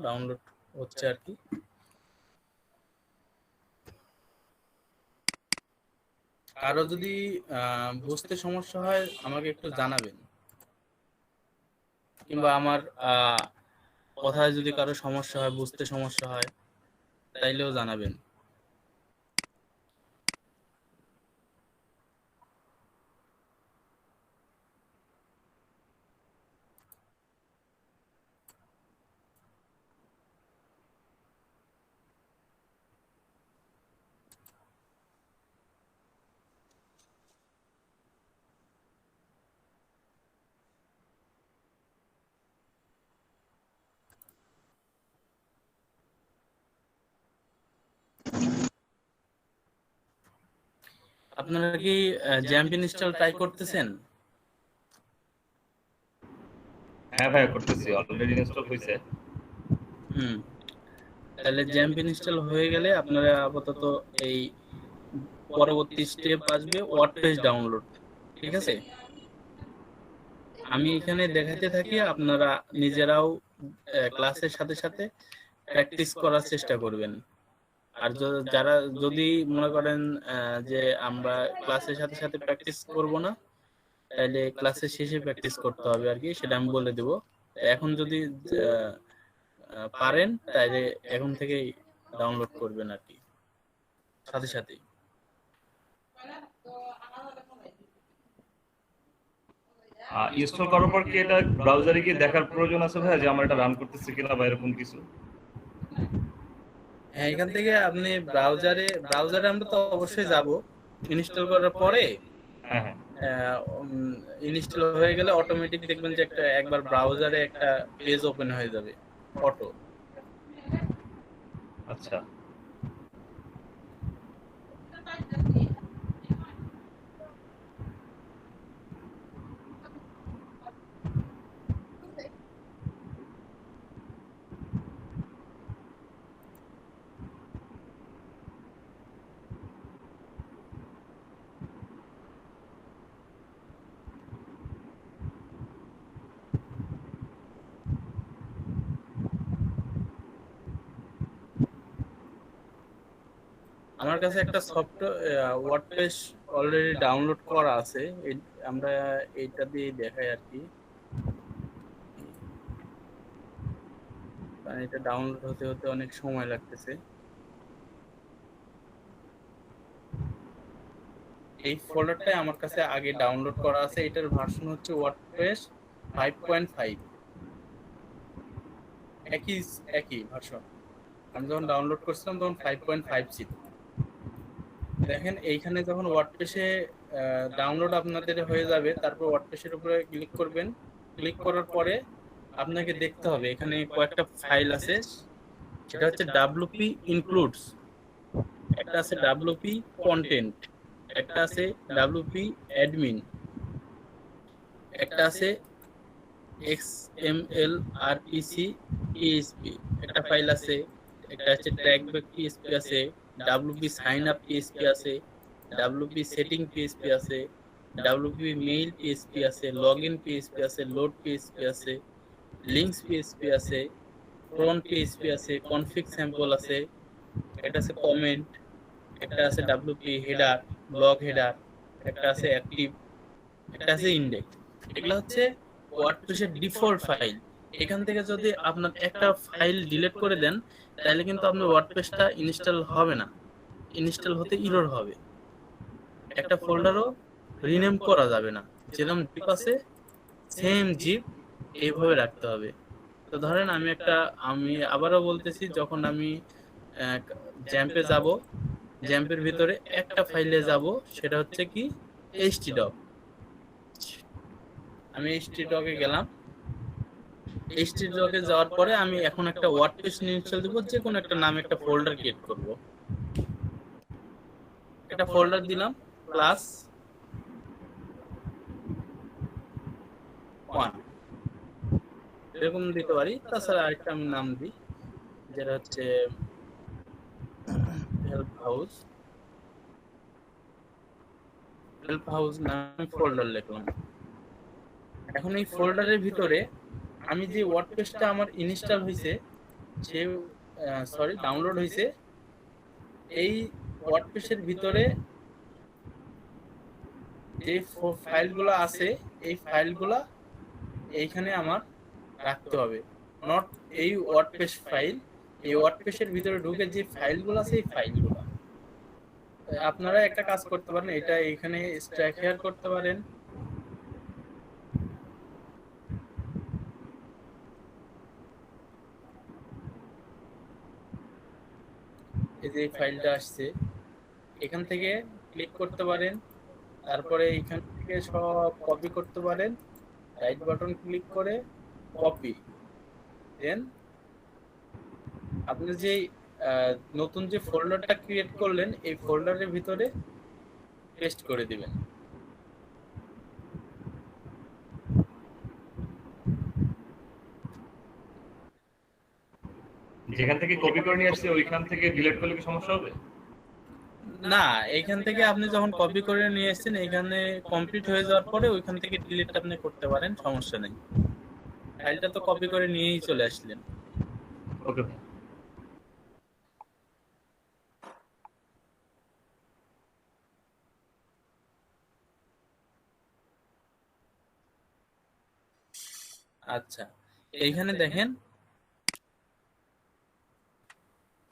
Download হচ্ছে আর কি। কারো যদি বুঝতে সমস্যা হয় আমাকে একটু জানাবেন, কিংবা আমার কথায় যদি কারো সমস্যা হয়, বুঝতে সমস্যা হয়, তাইলেও জানাবেন। আপনারা কি জ্যাম্প ইনস্টল ট্রাই করতেছেন? হ্যাঁ ভাই, করতেছি, অলরেডি ইনস্টল হয়েছে। হুম, তাহলে জ্যাম্প ইনস্টল হয়ে গেলে আপনারা আপাতত এই পরবর্তী স্টেপ আসবে ওয়ার্ডপ্রেস ডাউনলোড। ঠিক আছে, আমি এখানে দেখাতে থাকি, আপনারা নিজেরাও ক্লাসের সাথে সাথে প্র্যাকটিস করার চেষ্টা করবেন। আর যারা যদি মনে করেন যে আমরা ক্লাসের সাথে সাথে প্র্যাকটিস করব না, তাহলে ক্লাসের শেষে প্র্যাকটিস করতে হবে আর কি, সেটা আমি বলে দেব। এখন যদি আহ, পারেন তাহলে এখন থেকেই ডাউনলোড করবেন আর কি, সাথে সাথেই। ইনস্টল করার পর কি এটা ব্রাউজারে গিয়ে দেখার প্রয়োজন আছে ভাই, যে আমার এটা রান করতেছে কিনা বা এরকম কিছু? হ্যাঁ, এখান থেকে আপনি ব্রাউজারে আমরা তো অবশ্যই যাব। ইনস্টল করার পরে হ্যাঁ হ্যাঁ। ইনস্টল হয়ে গেলে অটোমেটিক দেখবেন যে একবার ব্রাউজারে একটা পেজ ওপেন হয়ে যাবে অটো। আচ্ছা। আমার কাছে একটা সফটওয়্যার ওয়ার্ডপ্রেস অলরেডি ডাউনলোড করা আছে। আমরা এইটা দিয়ে দেখাই আর কি, কারণ এটা ডাউনলোড হতে হতে অনেক সময় লাগতেছে। এই ফোল্ডারটাই আমার কাছে আগে ডাউনলোড করা আছে, এটার ভার্সন হচ্ছে ওয়ার্ডপ্রেস 5.5। একই একই ভার্সন। আমি যখন ডাউনলোড করছিলাম তখন 5.5 ছিল। দেখেন এইখানে যখন ওয়ার্ডপ্রেসে ডাউনলোড আপনাদের হয়ে যাবে, তারপর ওয়ার্ডপ্রেসের উপরে ক্লিক করবেন। ক্লিক করার পরে আপনাকে দেখতে হবে এখানে কয়েকটা ফাইল আছে। সেটা হচ্ছে ডাব্লুপি ইনক্লুডস, একটা আছে ডাব্লুপি কন্টেন্ট, একটা আছে ডাব্লুপি অ্যাডমিন, একটা আছে XML RPC PHP একটা ফাইল আছে, একটা আছে ট্র্যাকব্যাক PHP আছে, WP সাইন আপ PHP আছে, WP সেটিং PHP আছে, WP মেইল PHP আছে, লগইন PHP আছে, লোড PHP আছে, লিঙ্কস PHP আছে, ফ্রন্ট PHP আছে, কনফিগ স্যাম্পল আছে, এটা আছে কমেন্ট, একটা আছে WP হেডার, ব্লক হেডার, একটা আছে অ্যাক্টিভ, একটা আছে ইন্ডেক্স। এগুলো হচ্ছে ওয়ার্ডপ্রেসের ডিফল্ট ফাইল। এখান থেকে যদি আপনার একটা ফাইল ডিলিট করে দেন, তাহলে কিন্তু আপনার ওয়ার্ডপ্রেসটা ইনস্টল হবে না, ইনস্টল হতে ইরর হবে। একটা ফোল্ডারও রিনেম করা যাবে না, যেরকম জিপ আছে সেম জিপ এইভাবে রাখতে হবে। তো ধরেন আমি আবারও বলতেছি, যখন আমি জ্যাম্পে যাব, জ্যাম্পের ভিতরে একটা ফাইলে যাব, সেটা হচ্ছে কি htdoc। আমি htdoc-এ গেলাম। htdoc-এ যাওয়ার পরে আমি এখন একটা ওয়ার্ডপ্রেস ইনস্টল দিব, যে কোনো একটা নামে একটা ফোল্ডার ক্রিয়েট করব। একটা ফোল্ডার দিলাম ক্লাস 1 এরকম দিতে পারি, তাছাড়া আরেকটা আমি নাম দিই, যেটা হচ্ছে হেল্প হাউস। হেল্প হাউস নামে ফোল্ডার লিখলাম। এখন এই ফোল্ডারের ভিতরে আমি যে ওয়ার্ডপ্রেসটা আমার ইনস্টল হয়েছে যে ডাউনলোড হয়েছে এই ওয়ার্ডপ্রেসের ভিতরে যে ফাইলগুলো আছে এই ফাইলগুলা এইখানে আমার রাখতে হবে, নট এই ওয়ার্ডপ্রেস ফাইল। এই ওয়ার্ডপ্রেসের ভিতরে ঢুকে যে ফাইলগুলো আছে এই ফাইলগুলো আপনারা একটা কাজ করতে পারেন, এটা এখানে স্ট্যাক হেয়ার করতে পারেন। এই যে ফাইলটা আসছে এখান থেকে ক্লিক করতে পারেন, তারপরে এখান থেকে সব কপি করতে পারেন, রাইট বাটন ক্লিক করে কপি, দেন আপনি যে নতুন যে ফোল্ডারটা ক্রিয়েট করলেন এই ফোল্ডারের ভিতরে পেস্ট করে দিবেন। যেখান থেকে কপি করে নিয়ে আসছে ওইখান থেকে ডিলিট করলে কি সমস্যা হবে? না, এইখান থেকে আপনি যখন কপি করে নিয়ে এসেছেন এখানে কমপ্লিট হয়ে যাওয়ার পরে ওইখান থেকে ডিলিট আপনি করতে পারেন, সমস্যা নেই। ফাইলটা তো কপি করে নিয়েই চলে আসলেন। ওকে। আচ্ছা, এইখানে দেখেন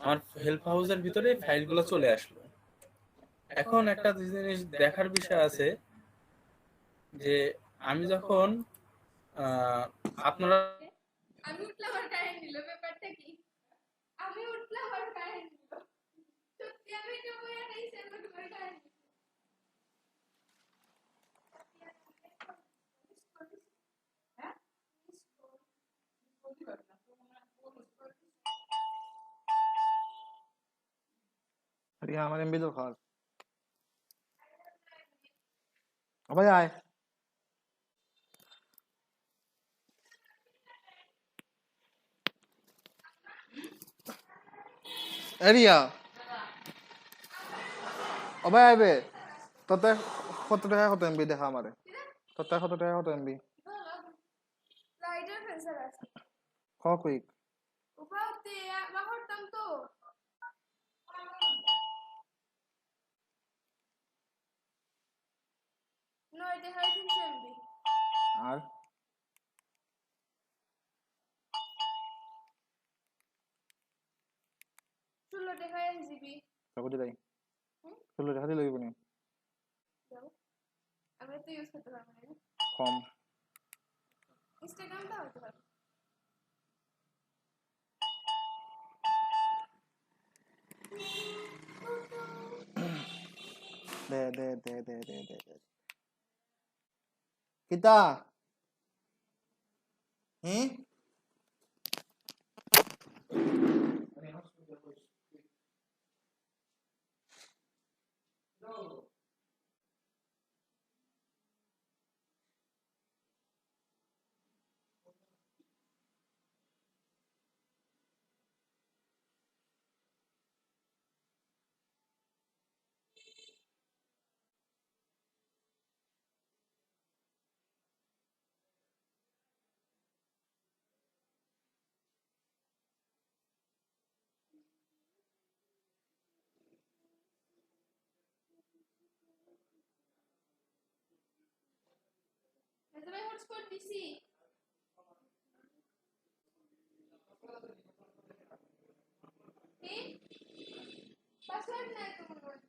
আমার হেল্প হাউসের ভিতরে ফাইলগুলো চলে আসলো। এখন একটা জিনিস দেখার বিষয় আছে যে আমি যখন আপনারা আমি উঠলাম আর কারেন্ট নিল, ব্যাপারটা কি? আমি উঠলাম আর কারেন্ট নিল, সত্যি আমি এটা বইয়া নেই সেটা করে কারেন্ট अरे हमारे एमबी तो खास अबे आए এরিয়া অবাই আইবে ততে কত টাকা কত এমবি দেখা আমারে ততে কত টাকা কত এমবি লাইটার ফেন্সার আছে ক কুইক উপাতে বাহরতাম তো নয় দেখা 300 এমবি আর 16 দেখা জিবি কত দিলাই 16 টাকা দিলাই বনি যাও আমি তো ইউজ করতে পারবো না কম ইনস্টাগ্রামটা হতে পারে দে কিতা হুম এটা ভাই হটস্পট দিছি কি পাসওয়ার্ড নাই তো মনে হয়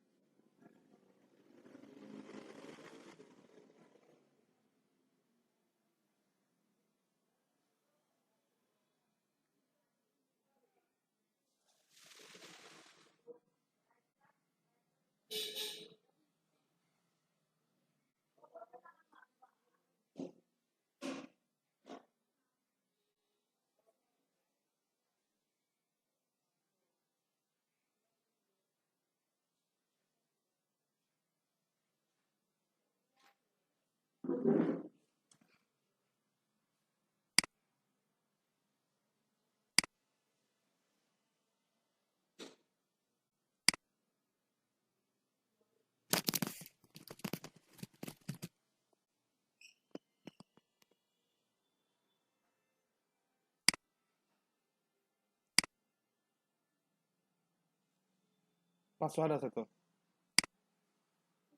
পাসওয়ার্ড আছে তো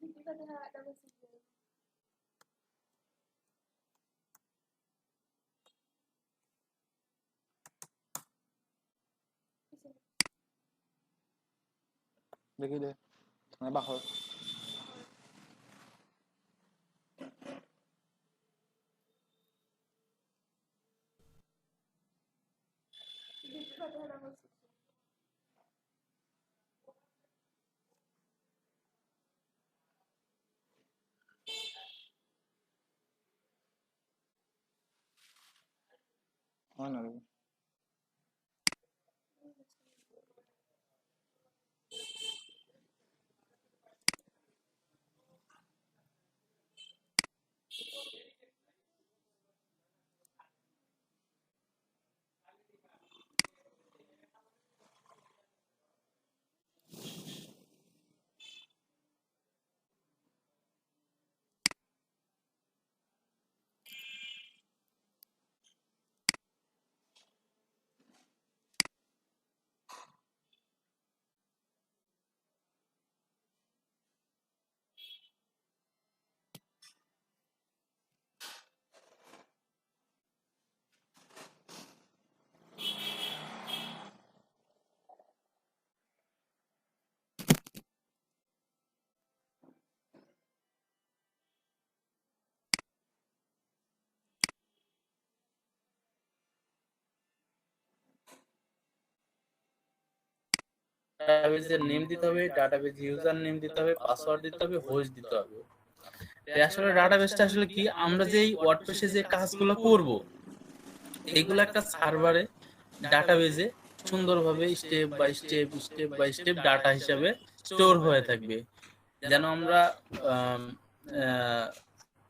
বিপি ফাতেহা ডাবল সিক্স দেখি দে না বাহর বিপি ফাতেহা ডাবল সিক্স হয় না রে ডাটাবেজের নেম দিতে হবে, ডাটাবেজ ইউজার নেম দিতে হবে, পাসওয়ার্ড দিতে হবে, হোস্ট দিতে হবে। আসলে ডাটাবেসটা আসলে কি, আমরা যে ওয়ার্ডপ্রেসে যে কাজগুলো করব এগুলো একটা সার্ভারে ডাটাবেজে সুন্দরভাবে স্টেপ বাই স্টেপ ডাটা হিসাবে স্টোর হয়ে থাকবে, যেন আমরা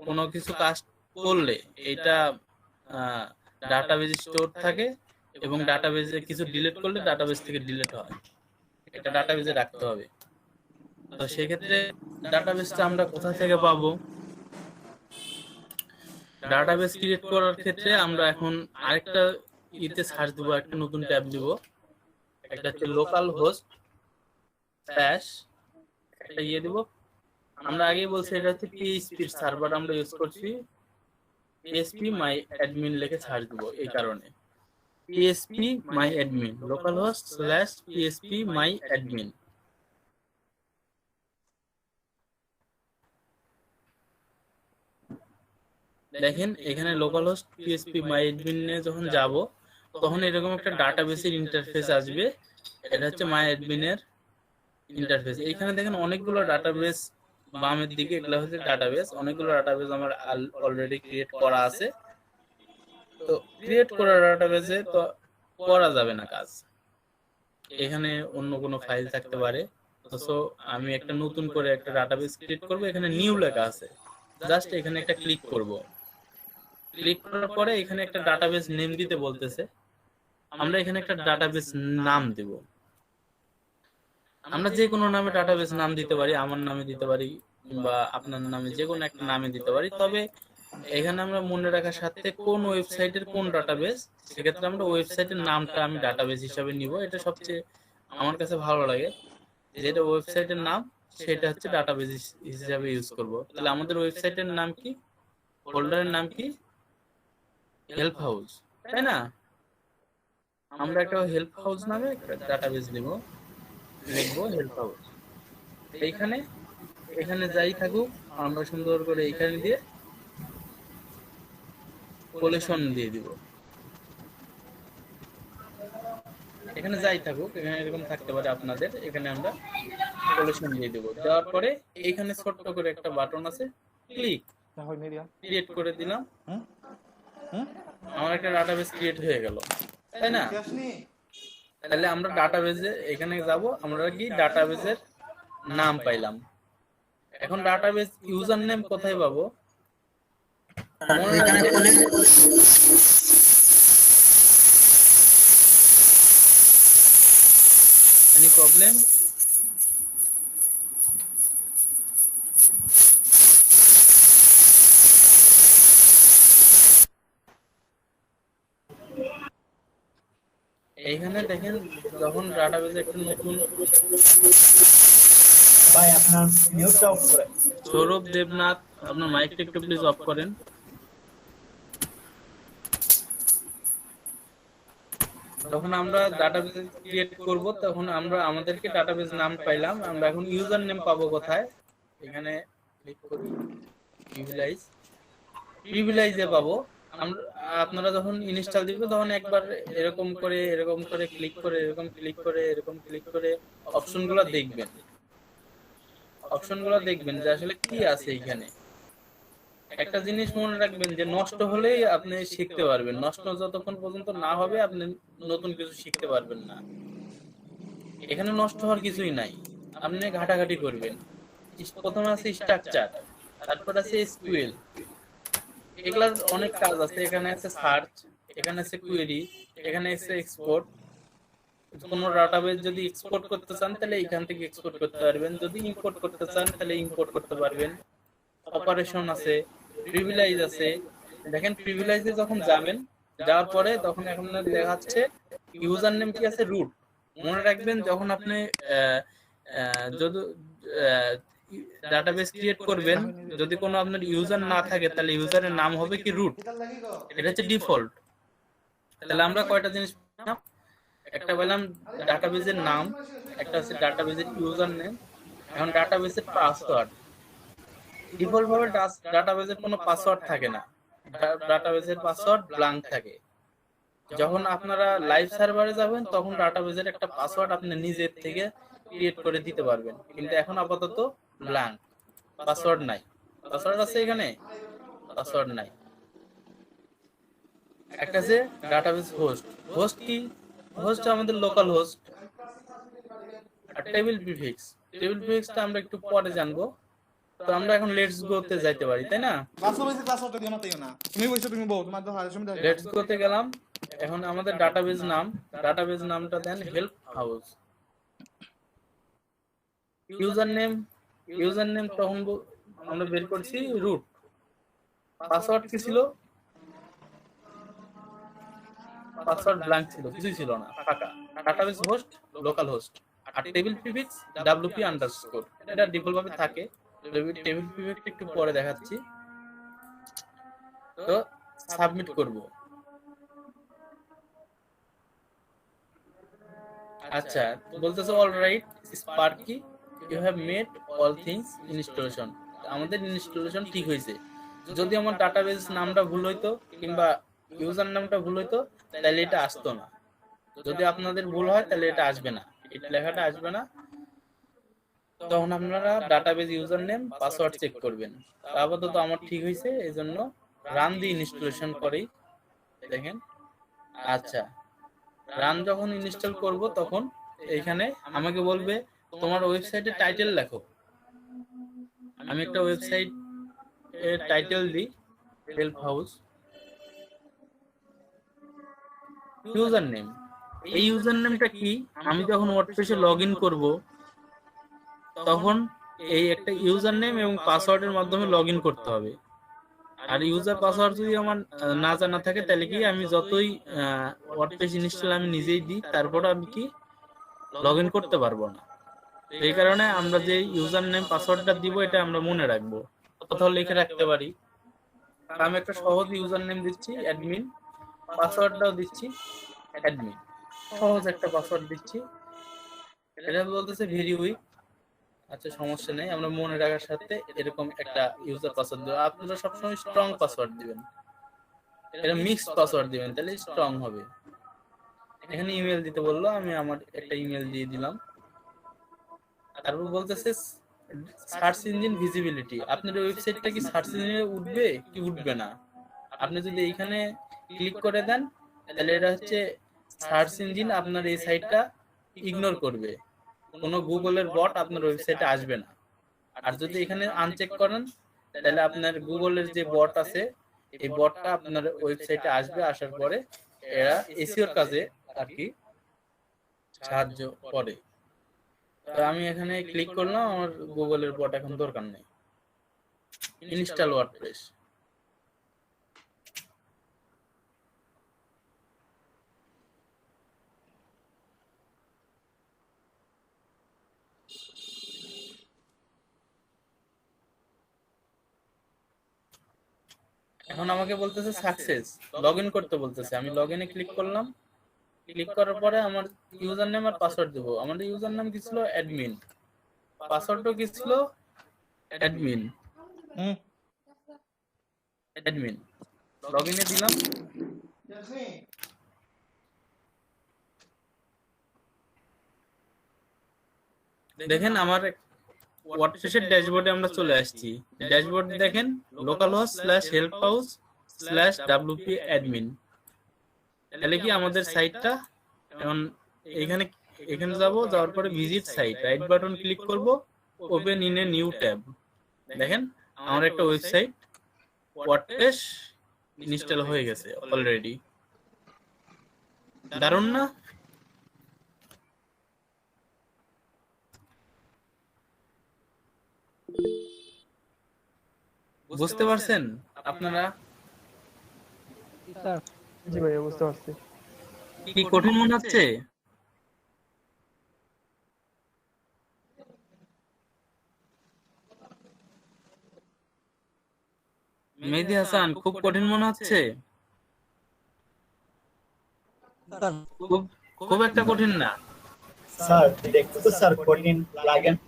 কোনো কিছু কাজ করলে এটা ডাটাবেজে স্টোর থাকে এবং ডাটাবেজে কিছু ডিলিট করলে ডাটাবেজ থেকে ডিলিট হয়, এটা ডাটাবেজে রাখতে হবে। তো সেক্ষেত্রে ডাটাবেসটা আমরা কোথা থেকে পাবো? ডাটাবেস ক্রিয়েট করার ক্ষেত্রে আমরা এখন আরেকটা ইতে সার্চ দেবো, একটা নতুন ট্যাব দিব, একটা হচ্ছে লোকাল হোস্ট স্ল্যাশ একটা দিব। আমরা আগেই বলছি এটা হচ্ছে পিএইচপি সার্ভার আমরা ইউজ করছি, পিএইচপি মাই অ্যাডমিন লিখে সার্চ দেবো। এই কারণে পিএইচপি মাই admin local host slash PHP মাই অ্যাডমিন। দেখেন এখানে লোকাল হোস্ট পিএইচপি মাই অ্যাডমিনে যখন যাব তখন এরকম একটা ডাটাবেসের ইন্টারফেস আসবে, এটা হচ্ছে মাই অ্যাডমিনের ইন্টারফেস। এইখানে দেখেন অনেকগুলো ডাটাবেস বামের দিকে, এগুলো হচ্ছে ডাটাবেস, অনেকগুলো ডাটাবেস আমার অলরেডি ক্রিয়েট করা আছে। তো ক্রিয়েট করা ডাটাবেসে তো করা যাবে না কাজ, এখানে অন্য কোনো ফাইল থাকতে পারে। তো সো আমি একটা নতুন করে একটা ডাটাবেস ক্রিয়েট করব, এখানে নিউ লেখা আছে, জাস্ট এখানে একটা ক্লিক করব। ক্লিক করার পরে এখানে একটা ডাটাবেস নেম দিতে বলতেছে, আমরা এখানে একটা ডাটাবেস নাম দেব। আমরা যে কোনো নামে ডাটাবেস নাম দিতে পারি, আমার নামে দিতে পারি বা আপনার নামে যে কোনো একটা নামে দিতে পারি। তবে এখানে আমরা মনে রাখার সাথে কোন ওয়েবসাইটের কোন ডাটাবেস, সেক্ষেত্রে আমরা ওয়েবসাইটের নামটা আমি ডাটাবেস হিসাবে নিব। এটা সবচেয়ে আমার কাছে ভালো লাগে, যেটা ওয়েবসাইটের নাম সেটা হচ্ছে ডাটাবেস হিসাবে ইউজ করব। তাহলে আমাদের ওয়েবসাইটের নাম কি, ফোল্ডারের নাম কি, হেল্প হাউস, তাই না? আমরা একটা হেল্প হাউস নামে একটা ডাটাবেস নিব, লিখবো হেল্প হাউস। এইখানে এখানে যাই থাকুক আমরা সুন্দর করে এখানে দিয়ে কোলেশন দিয়ে দিব। এখানে যাই থাকুক, এখানে এরকম থাকতে পারে আপনাদের, এখানে আমরা কোলেশন দিয়ে দেব। দেওয়ার পরে এইখানে ছোট্ট করে একটা বাটন আছে, ক্লিক ক্রিয়েট করে দিলাম। আমার একটা ডাটাবেস ক্রিয়েট হয়ে গেল, তাই না? তাহলে আমরা ডাটাবেসে এখানে যাব, আমরা কি ডাটাবেসের নাম পাইলাম। এখন ডাটাবেস ইউজার নেম কোথায় পাবো? Any problem? এখানে দেখেন যখন ডাটাবেজে একটা নতুন ভাই আপনার মিউটটা অফ করে। সৌরভ দেবনাথ, আপনার মাইকটা একটু প্লিজ অফ করেন। যখন আমরা ডাটাবেজ ক্রিয়েট করব তখন আমরা আমাদেরকে ডাটাবেজ নাম পাইলাম, আমরা এখন ইউজার নেম পাবো কোথায়? এখানে ক্লিক করি প্রিভিলাইজে পাবো আমরা। আপনারা যখন ইনস্টল দিবেন তখন একবার এরকম করে ক্লিক করে এরকম ক্লিক করে অপশনগুলো দেখবেন যে আসলে কি আছে এখানে। একটা জিনিস মনে রাখবেন যে নষ্ট হলেই আপনি শিখতে পারবেন, নষ্ট যতক্ষণ পর্যন্ত না হবে আপনি নতুন কিছু শিখতে পারবেন না। এখানে নষ্ট হওয়ার কিছুই নাই, আপনি ঘাটাঘাটি করবেন। প্রথমে আছে স্ট্রাকচার, তারপর আছে এসকিউএল, এগুলার অনেক কাজ আছে। এখানে আছে সার্চ, এখানে আছে কোয়েরি, এখানে আছে এক্সপোর্ট। কোনো ডাটাবেজ যদি এক্সপোর্ট করতে চান তাহলে এখান থেকে এক্সপোর্ট করতে পারবেন, যদি ইম্পোর্ট করতে চান তাহলে ইম্পোর্ট করতে পারবেন। অপারেশন আছে, প্রিভিলাইজ আছে। দেখেন প্রিভিলাইজে যখন যাবেন, যাওয়ার পরে তখন এখন দেখাচ্ছে ইউজার নেম কি আছে, রুট। মনে রাখবেন যখন আপনি যদি ডাটাবেস ক্রিয়েট করবেন, যদি কোনো আপনার ইউজার না থাকে তাহলে ইউজারের নাম হবে কি রুট, এটা হচ্ছে ডিফল্ট। তাহলে আমরা কয়টা জিনিস পেলাম? একটা পেলাম ডাটাবেসের নাম, একটা হচ্ছে ডাটাবেসের ইউজার নেম, এখন ডাটাবেসের পাসওয়ার্ড। ডিফল্ট ভাবে ডাটাবেসের কোনো পাসওয়ার্ড থাকে না, ডাটাবেসের পাসওয়ার্ড ব্ল্যাঙ্ক থাকে। যখন আপনারা লাইভ সার্ভারে যাবেন তখন ডাটাবেসের একটা পাসওয়ার্ড আপনি নিজের থেকে ক্রিয়েট করে দিতে পারবেন, কিন্তু এখন আপাতত ব্ল্যাঙ্ক, পাসওয়ার্ড নাই। পাসওয়ার্ড আছে এখানে? পাসওয়ার্ড নাই। একটা যে ডাটাবেস হোস্ট, হোস্ট কি? হোস্ট আমাদের লোকাল হোস্ট। আর টেবিল প্রিফিক্সটা আমরা একটু পরে জানবো। তো আমরা এখন লেটস গো তে যাইতে পারি, তাই না? ক্লাসটা দিও না তাইও না, তুমি বসে তুমি বউ, তোমার তো হারে সময় দেখো। লেটস গো তে গেলাম। এখন আমাদের ডাটাবেস নামটা দেন হেল্প হাউস। ইউজার নেম তখন আমরা বের করছি রুট। পাসওয়ার্ড কি ছিল? পাসওয়ার্ড ব্ল্যাঙ্ক ছিল, কিছুই ছিল না, ফাঁকা। Database host localhost. আর টেবিল প্রিফিক্স wp আন্ডারস্কোর, এটা ডিফল্ট ভাবে থাকে। টেবিল প্রিফিক্সটা একটু পরে দেখাচ্ছি। তো সাবমিট করব। আচ্ছা, বলতেছে alright Sparky you have made all things installation. আমাদের ইনস্টলেশন ঠিক হয়েছে। যদি আমার ডাটাবেস নামটা ভুল হইতো কিংবা ইউজার নামটা ভুল হইতো তাহলে এটা আসতো না। যদি আপনাদের ভুল হয় তাহলে এটা আসবে না, এটা লেখাটা আসবে না। তখন আপনারা database user name password check করবেন। আপাতত আমার ঠিক হয়েছে, এই জন্য রান দি ইনস্টলেশন করেই দেখেন। আচ্ছা, রান যখন ইনস্টল করব তখন এখানে আমাকে বলবে তোমার ওয়েবসাইটের টাইটেল লেখো। আমি একটা ওয়েবসাইট এর টাইটেল দিই হেল্প হাউস। ইউজার নেম, এই ইউজার নেমটা কি? আমি যখন ওয়ার্ডপ্রেসে লগইন করব তখন এই একটা ইউজার নেম এবং পাসওয়ার্ডের মাধ্যমে লগইন করতে হবে। আর ইউজার পাসওয়ার্ড যদি আমার না জানা থাকে তাহলে কি আমি যতই ওয়ার্ডপ্রেস ইনস্টল আমি নিজেই দিই তারপর আমি কি লগইন করতে পারবো না। এই কারণে আমরা যে ইউজার নেম পাসওয়ার্ডটা দিব এটা আমরা মনে রাখবো, কোথাও লিখে রাখতে পারি। আমি একটা সহজ ইউজার নেম দিচ্ছি অ্যাডমিন, পাসওয়ার্ডটাও দিচ্ছি অ্যাডমিন, সহজ একটা পাসওয়ার্ড দিচ্ছি। এটা বলতেছে ভেরি উইক। আচ্ছা, সমস্যা নেই, আমরা মনে রাখার সাথে এরকম একটা ইউজার পাসওয়ার্ড দেব। আপনারা সবসময় স্ট্রং পাসওয়ার্ড দিবেন, এটা মিক্স পাসওয়ার্ড দিবেন তাহলে স্ট্রং হবে। এখানে ইমেল দিতে বললো, আমি আমার একটা ইমেল দিয়ে দিলাম। তারপর বলতেছে সার্চ ইঞ্জিন ভিজিবিলিটি, আপনার ওয়েবসাইটটা কি সার্চ ইঞ্জিনে উঠবে কি উঠবে না। আপনি যদি এইখানে ক্লিক করে দেন তাহলে এটা হচ্ছে সার্চ ইঞ্জিন আপনার এই সাইটটা ইগনোর করবে, কোনো গুগলের বট আপনার ওয়েবসাইটে আসবে না। আর যদি এখানে আনচেক করেন তাহলে আপনার গুগলের যে বট আছে এই বটটা আপনার ওয়েবসাইটে আসবে, আসার পরে এরা এসইওর কাজে আর কি সাহায্য করে। তো আমি এখানে ক্লিক করলাম, আমার গুগলের বট এখন দরকার নেই। Install WordPress. এখন আমাকে বলতেছে সাকসেস, লগ ইন করতে বলতেছে। আমি লগ ইনে ক্লিক করলাম। ক্লিক করার পরে আমার ইউজার নেম আর পাসওয়ার্ড দেবো। আমার ইউজার নাম কি ছিল? অ্যাডমিন। পাসওয়ার্ডও কি ছিল? অ্যাডমিন। হুম অ্যাডমিন লগ ইনে দিলাম। দেখেন আমার ওয়ার্ডপ্রেসের ড্যাশবোর্ডে আমরা চলে আসছি। ড্যাশবোর্ড দেখেন local host /help house /wp admin. তাহলে কি আমাদের সাইটটা এখন এখানে এখানে যাব, যাওয়ার পরে visit site, right button click করব, open in a new tab. দেখেন আমার একটা ওয়েবসাইট ওয়ার্ডপ্রেস ইনস্টল হয়ে গেছে অলরেডি। দারুণ না? বুঝতে পারছেন আপনারা? জি ভাইয়া বুঝতে পারছি। কি কঠিন মনে হচ্ছে? মেহেদী হাসান, খুব কঠিন মনে হচ্ছে? খুব খুব একটা কঠিন না। স্যার দেখতে তো স্যার কঠিন লাগে না।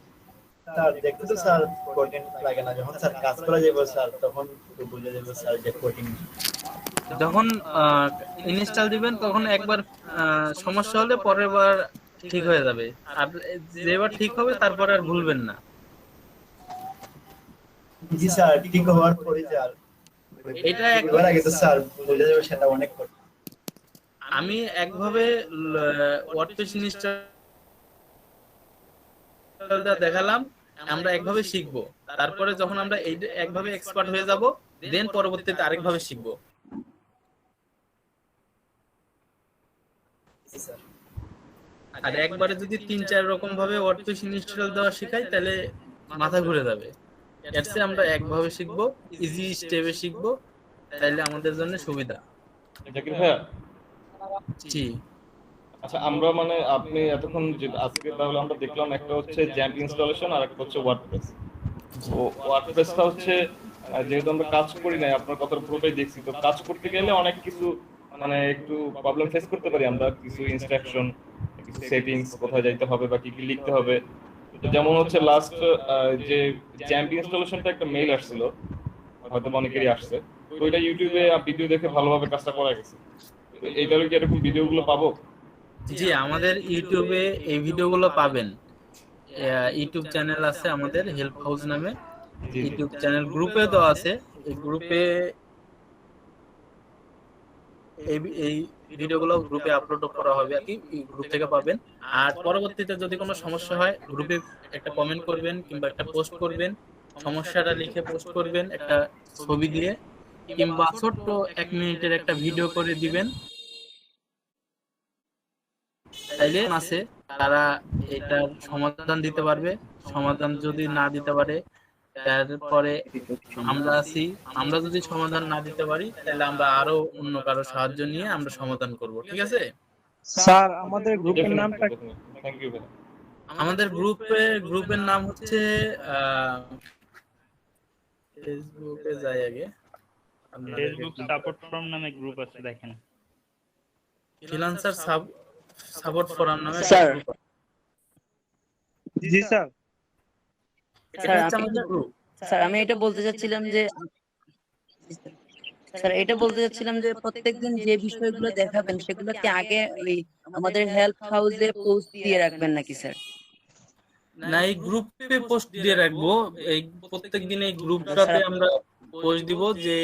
স্যার দেখতে তো স্যার কঠিন লাগে না, যখন স্যার কাজ করা যাবে স্যার তখন একটু বুঝে যাবে স্যার যে কঠিন। যখন ইনস্টল দিবেন তখন একবার সমস্যা হলে পরের বার ঠিক হয়ে যাবে, আর যেবার ঠিক হবে তারপর আর ভুলবেন না। জি স্যার, ঠিক হওয়ার পরে স্যার এটা এবার আগে তো স্যার বুঝে যাবে সেটা অনেক কঠিন। আমি একভাবে ওয়ার্ডপ্রেস ইনস্টলটা দেখালাম, আমরা একভাবে শিখবো। তারপরে যখন আমরা এই একভাবে এক্সপার্ট হয়ে যাব, দেন পরবর্তীতে আরেকভাবে শিখবো। জি স্যার। আর একবারে যদি 3-4 রকম ভাবে ওয়ার্ডপ্রেস ইনস্টল দেওয়া শেখাই তাহলে মাথা ঘুরে যাবে। এর চেয়ে আমরা একভাবে শিখবো, ইজি স্টেপে শিখবো, তাহলে আমাদের জন্য সুবিধা। জাকির ভাইয়া, জি আচ্ছা আমরা মানে আপনি এতক্ষণ যে আজকে তাহলে আমরা দেখলাম একটা হচ্ছে জ্যাম্প ইনস্টলেশন আর একটা হচ্ছে ওয়ার্ডপ্রেস। তো ওয়ার্ডপ্রেসটা হচ্ছে যেহেতু আমরা কাজ করি নাই, আপনার কথার পুরোটাই দেখছি, তো কাজ করতে গেলে অনেক কিছু মানে একটু প্রবলেম ফেস করতে পারি আমরা, কিছু ইনস্ট্রাকশন, কিছু সেটিংস, কোথায় যাইতে হবে বা কি কি লিখতে হবে। তো যেমন হচ্ছে লাস্ট যে জ্যাম্প ইনস্টলেশনটা একটা মেইল আসছিল, হয়তো অনেকেরই আসছে, তো ওইটা ইউটিউবে ভিডিও দেখে ভালোভাবে কাজটা করা গেছে। তো এইটারও কি এরকম ভিডিওগুলো পাবো? জি, আমাদের ইউটিউবে এই ভিডিওগুলো পাবেন। ইউটিউব চ্যানেল আছে আমাদের হেল্প হাউস নামে, জি জি। ইউটিউব চ্যানেল গ্রুপে দেওয়া আছে। এই গ্রুপে এই ভিডিওগুলো গ্রুপে আপলোড করা হবে আর কি, এই গ্রুপ থেকে পাবেন। আর পরবর্তীতে যদি কোনো সমস্যা হয় গ্রুপে একটা কমেন্ট করবেন কিংবা একটা পোস্ট করবেন, সমস্যাটা লিখে পোস্ট করবেন একটা ছবি দিয়ে, কিংবা ছোট্ট 1 মিনিটের একটা ভিডিও করে দিবেন। তাইলে আছে তারা এটার সমাধান দিতে পারবে। সমাধান যদি না দিতে পারে তারপরে আমরা আছি, আমরা যদি সমাধান না দিতে পারি তাহলে আমরা আরো অন্য কারো সাহায্য নিয়ে আমরা সমাধান করব। ঠিক আছে? স্যার আমাদের গ্রুপের নামটা থ্যাংক ইউ ভাই। আমাদের গ্রুপের নাম হচ্ছে ফেসবুকে যাই আগে, ফেসবুক সাপোর্ট ফোরাম নামে গ্রুপ আছে, দেখেন। ফ্রিল্যান্সার সাপোর্ট ফোরাম নামে স্যার। group আছে। জি স্যার। এটা হচ্ছে আমাদের গ্রুপ। স্যার আমি এটা বলতে চাচ্ছিলাম যে প্রত্যেকদিন যে বিষয়গুলো দেখাবেন সেগুলো কি আগে ওই আমাদের হেল্প হাউসে পোস্ট দিয়ে রাখবেন নাকি স্যার? না, এই গ্রুপে পোস্ট দিয়ে রাখবো। এই প্রত্যেকদিন এই গ্রুপটাতে আমরা পোস্ট দিব যে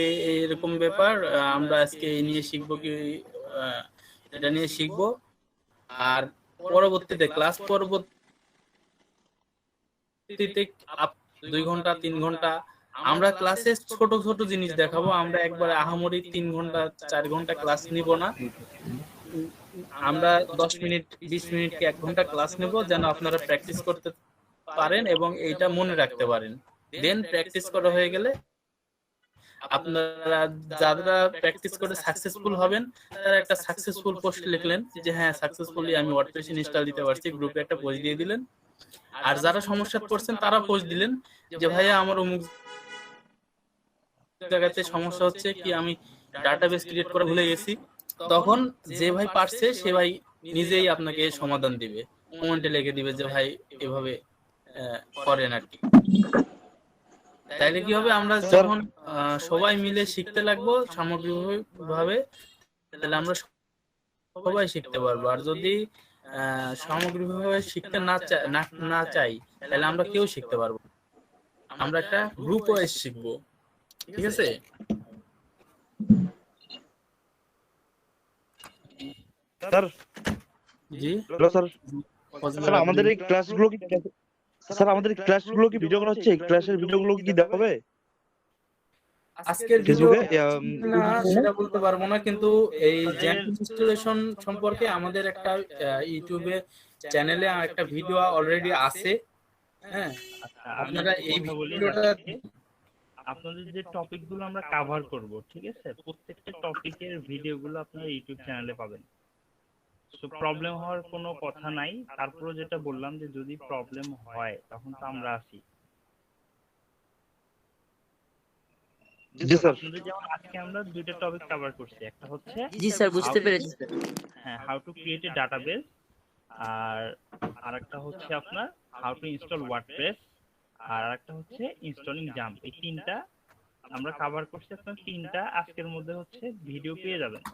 এরকম ব্যাপার, আমরা আজকে এই নিয়ে শিখবো, কি এটা নিয়ে শিখবো। আর পরবর্তীতে ক্লাস পরবর্তীতে 2 ঘন্টা 3 ঘন্টা আমরা ক্লাসে ছোট ছোট জিনিস দেখাবো। আমরা একবারে আহামরি 3 ঘন্টা 4 ঘন্টা ক্লাস নিব না। আমরা 10 মিনিট 20 মিনিট কি 1 ঘন্টা ক্লাস নেব, যেন আপনারা প্র্যাকটিস করতে পারেন এবং এইটা মনে রাখতে পারেন। দেন প্র্যাকটিস করা হয়ে গেলে আপনারা যারা প্র্যাকটিস করে সাকসেসফুল হবেন তারা একটা সাকসেসফুল পোস্ট লিখলেন যে হ্যাঁ সাকসেসফুলি আমি ওয়ার্ডপ্রেস ইনস্টল দিতে পারছি, গ্রুপে একটা পোস্ট দিয়ে দিলেন। আর যারা সমস্যা পড়ছেন তারা পোস্ট দিলেন যে ভাইয়া আমার অমুক জায়গাতে সমস্যা হচ্ছে কি, আমি ডাটাবেস ক্রিয়েট করা ভুলে গেছি, তখন যে ভাই পারছে সে ভাই নিজেই আপনাকে সমাধান দিবে, কমেন্টে লিখে দিবে যে ভাই এভাবে করেন আর কি। তাইলে কি হবে, আমরা যখন সবাই মিলে শিখতে লাগবো সামগ্রিকভাবে, তাহলে আমরা সবাই শিখতে পারবো। আর যদি সামগ্রিকভাবে শিখতে না চাই, তাহলে আমরা কেউ শিখতে পারবো না। আমরা একটা গ্রুপ ওয়াইজ শিখবো, ঠিক আছে? স্যার জি হ্যালো স্যার। স্যার আমাদের এই ক্লাসগুলো কি ভিডিও করা হচ্ছে? এই ক্লাসের ভিডিওগুলো কি দেওয়া হবে আজকের ভিডিও ফেসবুকে? না সেটা বলতে পারবো না, কিন্তু এই জ্যাম্প ইনস্টলেশন সম্পর্কে আমাদের একটা ইউটিউবে চ্যানেলে একটা ভিডিও অলরেডি আছে। হ্যাঁ, আপনারা এই ভিডিওটা আপনাদের যে টপিক গুলো আমরা কভার করব, ঠিক আছে, প্রত্যেকটা টপিকের ভিডিওগুলো আপনারা ইউটিউব চ্যানেলে পাবেন। তো প্রবলেম হওয়ার কোনো কথা নাই। তারপরে যেটা বললাম যে যদি প্রবলেম হয় তখন তো আমরা আছি। জি স্যার। আপনাদের যেমন আজকে আমরা দুইটা টপিক কভার করছি, একটা হচ্ছে জি স্যার, বুঝতে পেরেছি sir. How to create a database, আর আরেকটা হচ্ছে আপনার হাউ টু ইনস্টল ওয়ার্ডপ্রেস, আর আরেকটা হচ্ছে ইনস্টলিং জাম্প। এই তিনটা আমরা কভার করছি। আপনার তিনটা আজকের মধ্যে হচ্ছে ভিডিও পেয়ে যাবেন।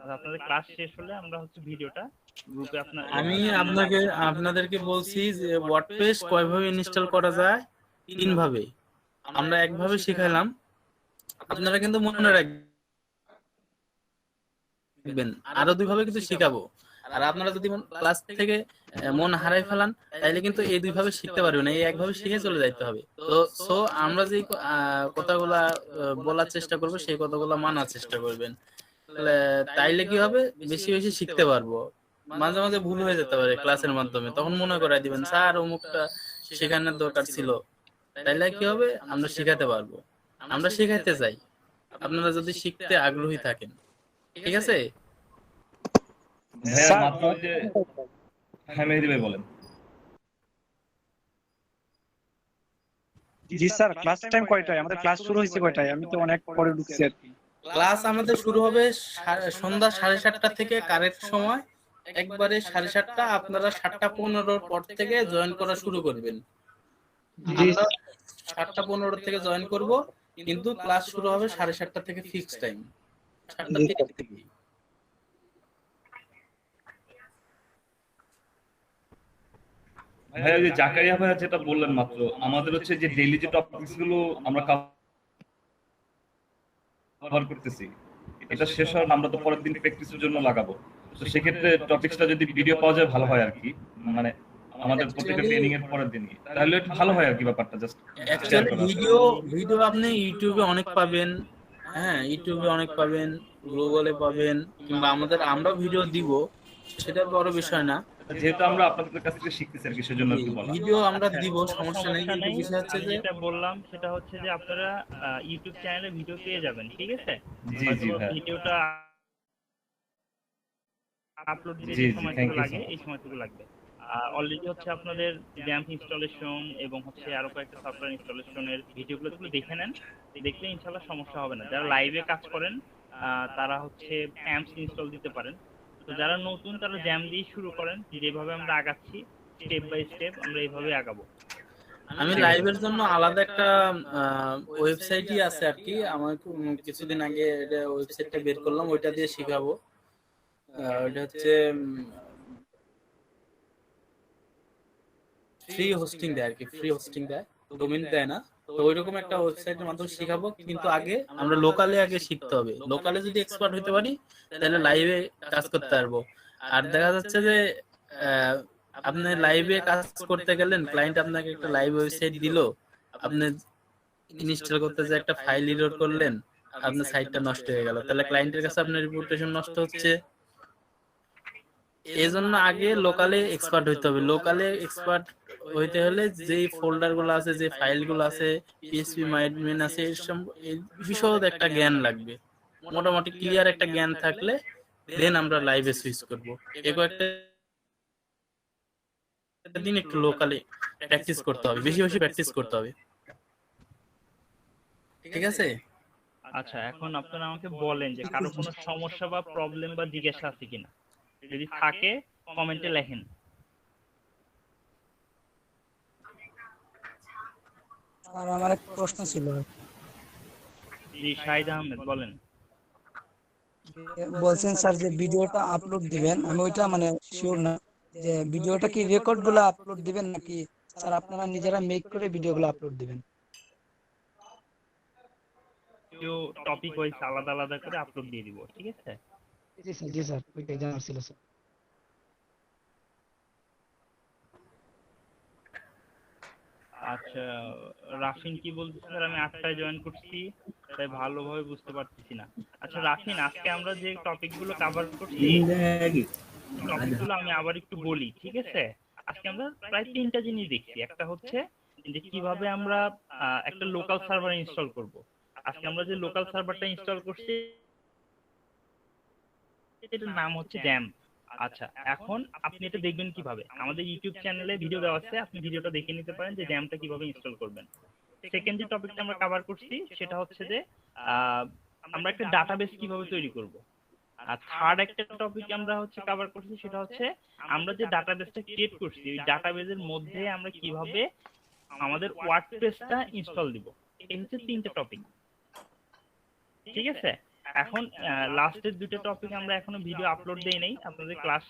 আর আপনাদের ক্লাস শেষ হলে আমরা হচ্ছে ভিডিওটা গ্রুপে আমি আপনাদেরকে বলছি যে ওয়ার্ডপ্রেস কয়ভাবে ইনস্টল করা যায়, 3 ভাবে। আমরা একভাবে শিখাইলাম, আপনারা কিন্তু মনে রাখবেন আরো 2 ভাবে কিন্তু শিখাবো। আর আপনারা যদি ক্লাস থেকে মন হারাই ফেলান, তাইলে কিন্তু এই 2 ভাবে শিখতে পারবেন না, এই একভাবে শিখে চলে যাইতে হবে। তো আমরা যে কথাগুলা বলার চেষ্টা করবো, সেই কথাগুলো মানার চেষ্টা করবেন। তাইলে কি হবে, বেশি বেশি শিখতে পারবো। মাঝে মাঝে ভুল হয়ে যেতে পারে ক্লাসের মাধ্যমে, তখন মনে করাই দিবেন স্যার অমুকটা শেখানোর দরকার ছিল। তাইলে কি হবে, আমরা শিখাতে পারবো। আমরা শেখাতে চাই, আপনারা যদি শিখতে আগ্রহী থাকেন, ঠিক আছে? ভাইয়া স্যার মাত্র যে হ্যাঁ মেহেদি ভাই বলেন। জি স্যার, ক্লাস টাইম কয়টায়? আমাদের ক্লাস শুরু হয়েছে কয়টায়? আমি তো অনেক পরে ঢুকছি আর কি। ক্লাস আমাদের শুরু হবে সন্ধ্যা 7:30 থেকে, কারেক্ট সময় একবারে 7:30। আপনারা 7:15 পর থেকে জয়েন করা শুরু করবেন। জি আমরা 7:15 থেকে জয়েন করব, কিন্তু ক্লাস শুরু হবে 7:30 থেকে, ফিক্স টাইম 7:30 থেকে। ভাইয়া ওই যে জাকারিয়া ভাইয়া যেটা বললেন মাত্র, আমাদের হচ্ছে যে ডেইলি যে টপিকস গুলো আমরা কভার করতেছি, এটা শেষ হওয়ার আমরা তো পরের দিন প্র্যাকটিসের জন্য লাগাবো। তো সেক্ষেত্রে টপিকসটা যদি ভিডিও পাওয়া যায় ভালো হয় আর কি, মানে আমাদের প্রত্যেকটা ট্রেনিং এর পরের দিনই, তাহলে একটু ভালো হয় আর কি ব্যাপারটা। জাস্ট অ্যাকচুয়ালি ভিডিও আপনি ইউটিউবে অনেক পাবেন। হ্যাঁ, ইউটিউবে অনেক পাবেন, গুগলে পাবেন, কিংবা আমরা ভিডিও দিব, সেটা বড় বিষয় না। যেহেতু আমরা আপনাদের কাছ থেকে শিখতেছি আর কি, সেজন্য একটু বলা। ভিডিও আমরা দিব, কোনো সমস্যা নেই, কিন্তু বিষয় হচ্ছে আমি যে যেটা বললাম সেটা হচ্ছে যে আপনারা ইউটিউব চ্যানেলে ভিডিও পেয়ে যাবেন, ঠিক আছে? জি জি ভাই, ভিডিওটা আপলোড দিতে জি যে জি, সময়টুকু থ্যাংক ইউ লাগে এই সময়টুকু লাগবে। অলরেডি হচ্ছে আপনাদের জ্যাম্প ইনস্টলেশন এবং হচ্ছে আরো কয়েকটা সফটওয়্যার ইনস্টলেশনের ভিডিওগুলো দেখে নেন। দেখলে ইনশাআল্লাহ সমস্যা হবে না। যারা লাইভে কাজ করেন তারা হচ্ছে অ্যাম্পস ইনস্টল দিতে পারেন। তো যারা নতুন তারা জ্যাম দিয়ে শুরু করেন। যেভাবে আমরা আগাচ্ছি স্টেপ বাই স্টেপ আমরা এইভাবে আগাবো। আমি লাইভের জন্য আলাদা একটা ওয়েবসাইটই আছে আর কি। আমার কিছুদিন আগে ওয়েবসাইটটা বের করলাম, ওইটা দিয়ে শিখাবো। ওইটা হচ্ছে ফ্রি হোস্টিং দেয় আর কি, ফ্রি হোস্টিং দেয়, ডোমেইন দেয় না। তো ওইরকম একটা ওয়েবসাইটের মাধ্যমে শিখাবো, কিন্তু আমরা লোকালে শিখতে হবে। লোকালে যদি এক্সপার্ট হতে পারি, তাহলে লাইভে কাজ করতে পারবো। আর দেখা যাচ্ছে যে আপনি লাইভে কাজ করতে গেলেন, ক্লায়েন্ট আপনাকে একটা লাইভ ওয়েবসাইট দিল, আপনি ইনস্টল করতে যে একটা ফাইল লোড করলেন, আপনার সাইটটা নষ্ট হয়ে গেল, তাহলে ক্লায়েন্টের কাছে আপনার রিপুটেশন নষ্ট হচ্ছে। এই জন্য আগে লোকালে এক্সপার্ট হইতে হবে। লোকালে এক্সপার্ট হইতে হলে যেই ফোল্ডার গুলো আছে, যে ফাইল গুলো আছে, পিএসপি মাইডমেন আছে, এই বিশদ একটা জ্ঞান লাগবে। মোটামুটি ক্লিয়ার একটা জ্ঞান থাকলে দেন আমরা লাইভে সুইচ করবো। এগো একটা দিন একটু লোকালে প্র্যাকটিস করতে হবে, বেশি বেশি প্র্যাকটিস করতে হবে, ঠিক আছে? আচ্ছা, এখন আপনারা আমাকে বলেন যে কারো কোনো সমস্যা বা প্রবলেম বা জিজ্ঞাসা আছে কিনা। যদি থাকে কমেন্টে লেখেন। আর আমার একটা প্রশ্ন ছিল, জি, শাহিদ আহমেদ বলেন। বলছেন স্যার যে ভিডিওটা আপলোড দিবেন, আমি ওইটা মানে শিওর না যে ভিডিওটা কি রেকর্ড গুলো আপলোড দিবেন নাকি স্যার আপনারা নিজেরা মেক করে ভিডিওগুলো আপলোড দিবেন? কেউ টপিক ওয়াইজ আলাদা আলাদা করে আপলোড দিয়ে দিব, ঠিক আছে? জি স্যার, ওইটাই জানার ছিল স্যার। আচ্ছা, রাফিন কি বলছে স্যার? আমি 8টায় জয়েন করছি, তাই ভালোভাবে বুঝতে পারতেছি না। আচ্ছা রাফিন, আজকে আমরা যে টপিকগুলো কভার করছি, টপিকগুলো আমি আবার একটু বলি, ঠিক আছে? আজকে আমরা প্রায় 3টা জিনিস দেখছি। একটা হচ্ছে যে কিভাবে আমরা একটা লোকাল সার্ভার ইনস্টল করব। আজকে আমরা যে লোকাল সার্ভারটা ইনস্টল করছি এটার নাম হচ্ছে ড্যাম্প। আচ্ছা, এখন আপনি এটা দেখবেন কিভাবে? আমাদের ইউটিউব চ্যানেলে ভিডিও দেওয়া আছে, আপনি ভিডিওটা দেখে নিতে পারেন যে ড্যাম্পটা কিভাবে ইনস্টল করবেন। সেকেন্ড যে টপিকটা আমরা কভার করছি সেটা হচ্ছে যে আমরা একটা ডাটাবেস কিভাবে তৈরি করব। আর থার্ড একটা টপিক আমরা হচ্ছে কভার করছি, সেটা হচ্ছে আমরা যে ডাটাবেসটা ক্রিয়েট করছি ওই ডাটাবেসের মধ্যে আমরা কিভাবে আমাদের ওয়ার্ডপ্রেসটা ইনস্টল দিব। এই হচ্ছে 3টে টপিক, ঠিক আছে? এখন লাস্টের 2টা টপিক আমরা এখনো ভিডিও আপলোড দেই নাই, আপনাদের ক্লাস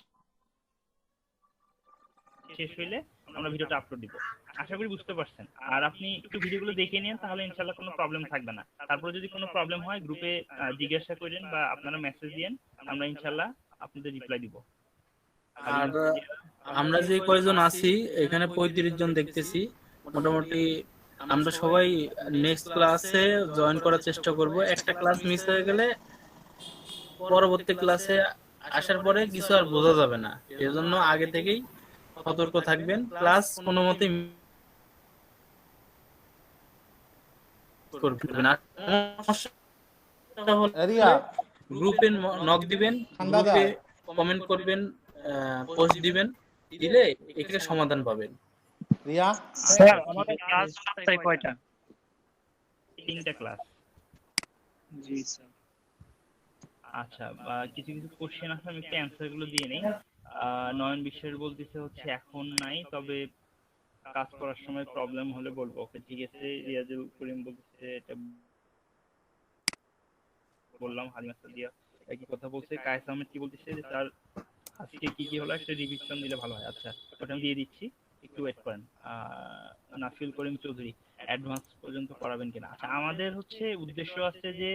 শেষ হইলে আমরা ভিডিওটা আপলোড দিব। আশা করি বুঝতে পারছেন। আর আপনি একটু ভিডিওগুলো দেখে নিন, তাহলে ইনশাআল্লাহ কোনো প্রবলেম থাকবে না। তারপর যদি কোনো প্রবলেম হয় গ্রুপে জিজ্ঞাসা করেন বা আপনারা মেসেজ দিয়েন, আমরা ইনশাআল্লাহ আপনাদের রিপ্লাই দিব। আর আমরা যে কয়জন আছি এখানে 35 জন দেখতেছি। মোটামুটি আমরা সবাই নেক্সট ক্লাসে জয়েন করার চেষ্টা করব। একটা ক্লাস মিস হয়ে গেলে পরবর্তী ক্লাসে আসার পরে কিছু আর বোঝা যাবে না। এজন্য আগে থেকেই সতর্ক থাকবেন, ক্লাস কোনো মতে করবেন না। সমস্যা হলে রিয়া গ্রুপে নক দিবেন, ঠান্ডা গ্রুপে যায়। কমেন্ট করবেন, পোস্ট দিবেন, দিলে এখানে সমাধান পাবেন। রিয়া স্যার আমাদের ক্লাস সপ্তাহে কয়টা? 3টা ক্লাস। জি স্যার। আচ্ছা, কিছু কিছু কোশ্চেন আছে, আমি একটু অ্যান্সার গুলো দিয়ে নেই। নয়ন বিশ্বাস বলতেছে হচ্ছে এখন নাই, তবে কাজ করার সময় প্রবলেম হলে বলবো। ওকে, ঠিক আছে। রিয়াজুল করিম বলতেছে এটা বললাম। হালিমা সাদিয়া একই কথা বলছে। কায়েস আহমেদ কি বলতেছে যে তার আজকে কি কি হলো একটা রিভিশন দিলে ভালো হয়। আচ্ছা, ওটা আমি দিয়ে দিচ্ছি, একটু ওয়েট করেন। নাফিউল করিম চৌধুরী অ্যাডভান্স পর্যন্ত করাবেন কিনা? আচ্ছা, আমাদের হচ্ছে উদ্দেশ্য আছে যে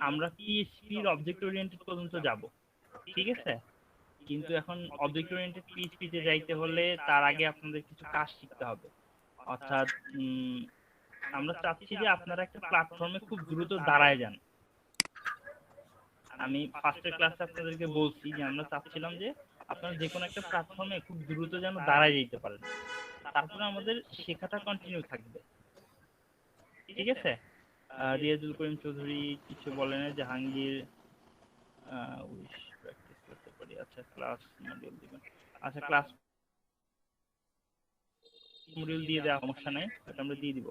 আমরা পিএইচপির অবজেক্ট ওরিয়েন্টেড পর্যন্ত যাব, ঠিক আছে? কিন্তু এখন অবজেক্ট ওরিয়েন্টেড পিএইচপিতে যাইতে হলে তার আগে আপনাদের কিছু কাজ শিখতে হবে। অর্থাৎ আমরা চাচ্ছি যে আপনারা একটা প্ল্যাটফর্মে খুব দ্রুত দাঁড়ায় যান। আমি ফার্স্টের ক্লাসে আপনাদেরকে বলছি যে আমরা চাচ্ছিলাম যে আপনারা যে কোনো একটা প্ল্যাটফর্মে খুব দ্রুত যেন দাঁড়ায় যেতে পারেন, তারপরে আমাদের শেখাটা কন্টিনিউ থাকবে, ঠিক আছে? রিয়াজুল করিম চৌধুরী কিছু বলে না। জাহাঙ্গীর উইশ প্র্যাকটিস করতে পারি। আচ্ছা, ক্লাস মডিউল দিবেন। আচ্ছা, ক্লাস মডিউল দিয়ে দেওয়া সমস্যা নাই, এটা আমরা দিয়ে দিব।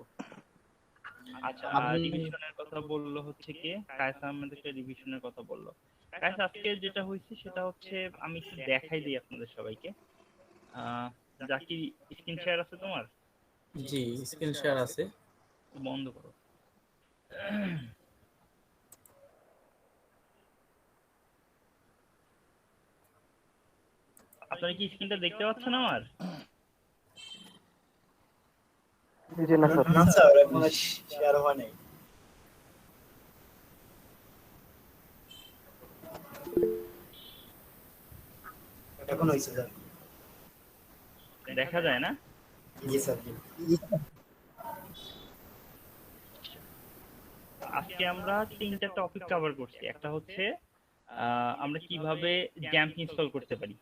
আচ্ছা, রিভিশনের কথা বললো হচ্ছে কে? কায়েস আহমেদ একটা রিভিশনের কথা বললো। কায়েস, আজকে যেটা হয়েছে সেটা হচ্ছে আমি একটু দেখাই দিই আপনাদের সবাইকে। জাকির, স্ক্রিন শেয়ার আছে তোমার? জি, স্ক্রিন শেয়ার আছে। বন্ধ করো। আপনারা কি স্ক্রিনটা দেখতে পাচ্ছেন আমার? না স্যার, এখনো শেয়ার হওয়া নেই। এখন হয়েছে স্যার। দেখা যায় না? জি স্যার, জি। আজকে আমরা 3টা টপিক কভার করছি। একটা হচ্ছে আমরা কিভাবে জ্যাম্প ইনস্টল করতে পারি।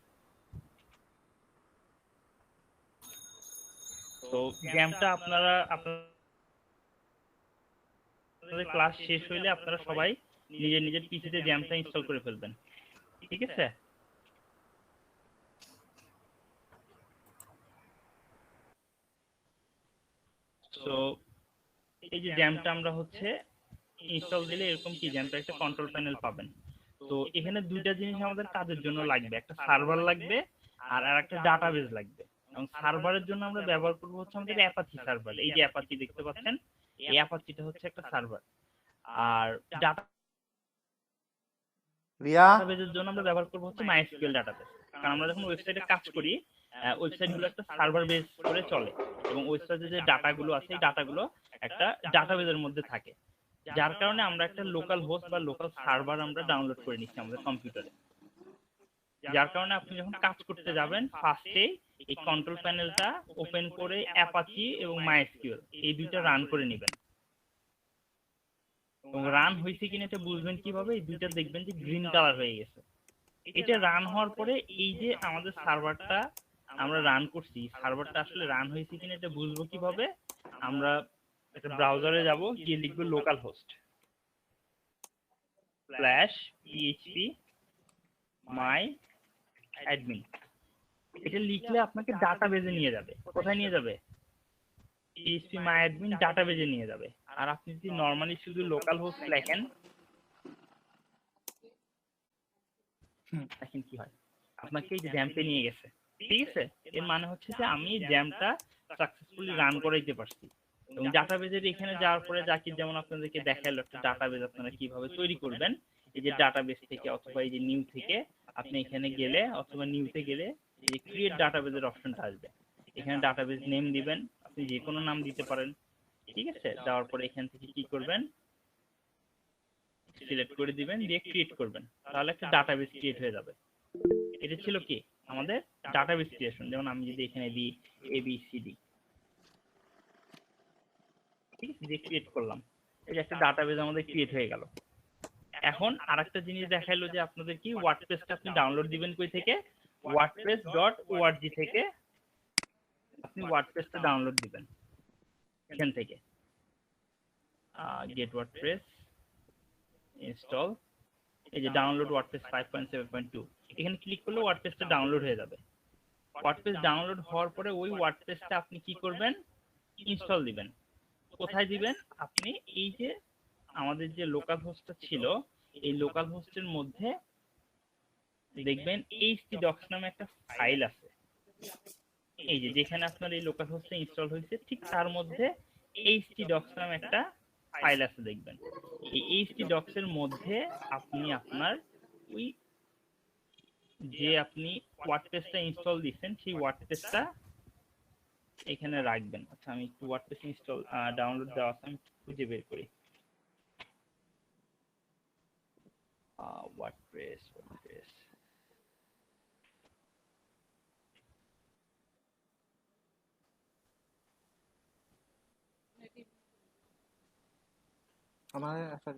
তো জ্যাম্পটা আপনাদের ক্লাস শেষ হইলে আপনারা সবাই নিজের নিজের পিসিতে জ্যাম্পটা ইনস্টল করে ফেলবেন, ঠিক আছে? তো এই যে জ্যাম্পটা আমরা হচ্ছে ইনস্টল দিলে এরকম কি জ্যাম্পে একটা কন্ট্রোল প্যানেল পাবেন। তো এখানে দুইটা জিনিস আমাদের কাজের জন্য লাগবে, একটা সার্ভার লাগবে আর একটা ডাটাবেজ লাগবে। এবং সার্ভারের জন্য আমরা ব্যবহার করব হচ্ছে আমাদের অ্যাপাচি সার্ভার। এই যে অ্যাপাচি দেখতে পাচ্ছেন, এই অ্যাপাচিটা হচ্ছে একটা সার্ভার। আর রিয়া ডাটাবেজের জন্য আমরা ব্যবহার করব হচ্ছে মাইএসকিউএল ডাটাবেজ। কারণ আমরা যখন ওয়েবসাইটে কাজ করি, ওয়েবসাইটগুলো একটা সার্ভার বেস করে চলে এবং ওয়েবসাইটে যে ডাটাগুলো আছে এই ডাটাগুলো একটা ডাটাবেজের মধ্যে থাকে, যার কারণে আমরা একটা লোকাল হোস্ট বা লোকাল সার্ভার আমরা ডাউনলোড করে নিচ্ছি আমাদের কম্পিউটারে। যার কারণে আপনি যখন কাজ করতে যাবেন ফার্স্টে এই কন্ট্রোল প্যানেলটা ওপেন করে অ্যাপাচি এবং মাইএসকিউএল এই দুইটা রান করে নেবেন। এবং রান হয়েছে কিনা এটা বুঝবেন কিভাবে, এই দুইটা দেখবেন যে গ্রিন কালার হয়ে গেছে। এটা রান হওয়ার পরে এই যে আমাদের সার্ভারটা আমরা রান করছি, সার্ভারটা আসলে রান হয়েছে কিনা এটা বুঝবো কিভাবে, আমরা একটা ব্রাউজারে যাব, গিয়ে লিখবো local host /php my admin। এটা লিখলে আপনাকে ডাটাবেজে নিয়ে যাবে। কোথায় নিয়ে যাবে? php my admin ডাটাবেজে নিয়ে যাবে। আর আপনি যদি নরমালি শুধু লোকাল হোস্ট লেখেন, দেখেন কি হয়, আপনাকে এই যে জ্যাম্পে নিয়ে গেছে। ঠিক আছে, এর মানে হচ্ছে যে আমি জ্যামটা সাকসেসফুলি রান করাইতে পারছি। এবং ডাটাবেজের এখানে যাওয়ার পরে জাকির যেমন আপনাদেরকে দেখাইলো একটা ডাটাবেজ আপনারা কিভাবে তৈরি করবেন। এই যে ডাটাবেজ থেকে অথবা এই যে নিউ থেকে আপনি এখানে গেলে অথবা নিউতে গেলে এই যে ক্রিয়েট ডাটাবেজের অপশনটা আসবে। এখানে ডাটাবেজ নেম দিবেন, আপনি যে কোনো নাম দিতে পারেন। ঠিক আছে, দেওয়ার পরে এখান থেকে কি করবেন, সিলেক্ট করে দিবেন, দিয়ে ক্রিয়েট করবেন, তাহলে একটা ডাটাবেজ ক্রিয়েট হয়ে যাবে। এটা ছিল কি আমাদের ডাটাবেজ ক্রিয়েশন। যেমন আমি যদি এখানে দিই ABCD, ঠিক আছে, দিয়ে ক্রিয়েট করলাম, এই যে একটা ডাটাবেজ আমাদের ক্রিয়েট হয়ে গেল। এখন আরেকটা জিনিস দেখাইলো যে আপনাদের কি ওয়ার্ডপ্রেসটা আপনি ডাউনলোড দিবেন কই থেকে, wordpress.org থেকে আপনি ওয়ার্ডপ্রেসটা ডাউনলোড দিবেন। এখান থেকে গেট ওয়ার্ডপ্রেস ইনস্টল, এই যে ডাউনলোড ওয়ার্ডপ্রেস 5.7.2, এখানে ক্লিক করলে ওয়ার্ডপ্রেসটা ডাউনলোড হয়ে যাবে। ওয়ার্ডপ্রেস ডাউনলোড হওয়ার পরে ওই ওয়ার্ডপ্রেসটা আপনি কি করবেন, ইনস্টল দিবেন। কোথায় দিবেন, আপনি এই যে আমাদের যে লোকাল হোস্টটা ছিল এই লোকাল হোস্টের মধ্যে দেখবেন htdocs নামে একটা ফাইল আছে। এই যে যেখানে আপনার এই লোকাল হোস্টটা ইনস্টল হয়েছে ঠিক তার মধ্যে htdocs নামে একটা ফাইল আছে দেখবেন। এই htdocs এর মধ্যে আপনি আপনার ওই যে আপনি ওয়ার্ডপ্রেসটা ইনস্টল দিচ্ছেন সেই ওয়ার্ডপ্রেসটা এখানে রাখবেন। আচ্ছা, আমি একটু ওয়ার্ডপ্রেস ইনস্টল ডাউনলোড দেওয়া আছে, আমি খুঁজে বের করি। ওয়ার্ডপ্রেস আমার একটা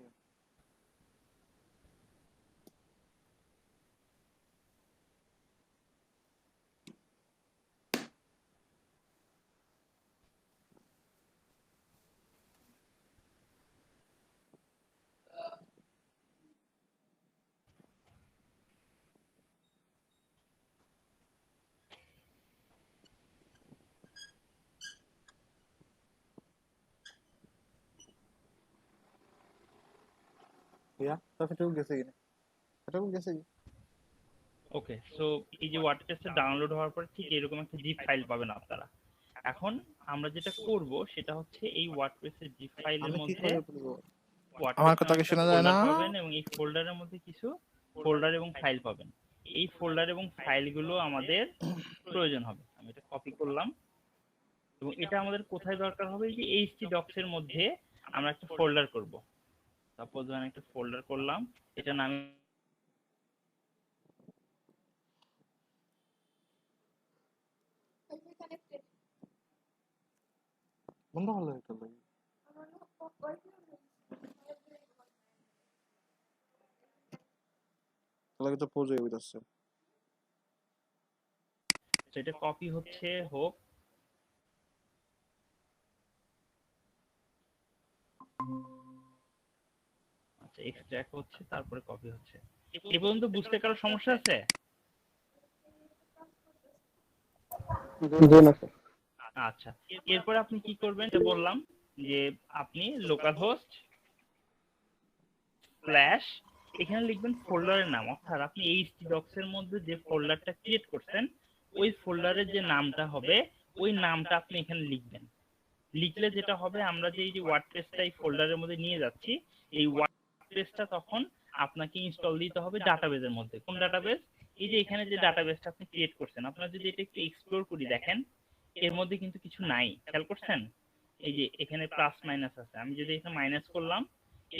রিয়া তো ফেটুক গেছে কিনা, ফেটুক গেছে কি? ওকে, সো এই যে ওয়ার্ডপ্রেসটা ডাউনলোড হওয়ার পর ঠিক এরকম একটা জিপ ফাইল পাবেন আপনারা। এখন আমরা যেটা করব সেটা হচ্ছে এই ওয়ার্ডপ্রেসের জিপ ফাইলের আমি কি মধ্যে করে বলবো? ওয়ার্ডপ্রেস আমার কথা নামে কি একটা শোনা যায় না? ফোল্ডার পাবেন এবং এই ফোল্ডারের মধ্যে কিছু ফোল্ডার এবং ফাইল পাবেন। এই ফোল্ডার এবং ফাইলগুলো আমাদের প্রয়োজন হবে। আমি এটা কপি করলাম এবং এটা আমাদের কোথায় দরকার হবে, এই যে htdocs এর মধ্যে আমরা একটা ফোল্ডার করব। সাপোজ আমি একটা ফোল্ডার করলাম, এটা নাম বন্ধ হলো এটা ভাই। তাহলে তো পৌঁছে যাচ্ছে। এটা কপি হচ্ছে হোক, আচ্ছা এক্সট্রাক্ট হচ্ছে, তারপরে কপি হচ্ছে। এ পর্যন্ত বুঝতে কারো সমস্যা আছে? আচ্ছা, এরপরে আপনি কি করবেন, এটা বললাম যে আপনি লোকাল হোস্ট স্ল্যাশ এখানে লিখবেন ফোল্ডারের নাম, অর্থাৎ আপনি htdocs এর মধ্যে যে ফোল্ডারটা ক্রিয়েট করছেন ওই ফোল্ডারের যে নামটা হবে ওই নামটা আপনি এখানে লিখবেন। লিখলে যেটা হবে, আমরা যে এই যে ওয়ার্ডপ্রেসটা এই ফোল্ডারের মধ্যে নিয়ে যাচ্ছি, এই ওয়ার্ডপ্রেসটা তখন আপনাকে ইনস্টল দিতে হবে ডাটাবেজের মধ্যে। কোন ডাটাবেজ? এই যে এখানে যে ডাটাবেসটা আপনি ক্রিয়েট করছেন, আপনারা যদি এটা একটু এক্সপ্লোর করি দেখেন এর মধ্যে কিন্তু কিছু নাই, খেয়াল করছেন? এই যে এখানে প্লাস মাইনাস আছে, আমি যদি এখানে মাইনাস করলাম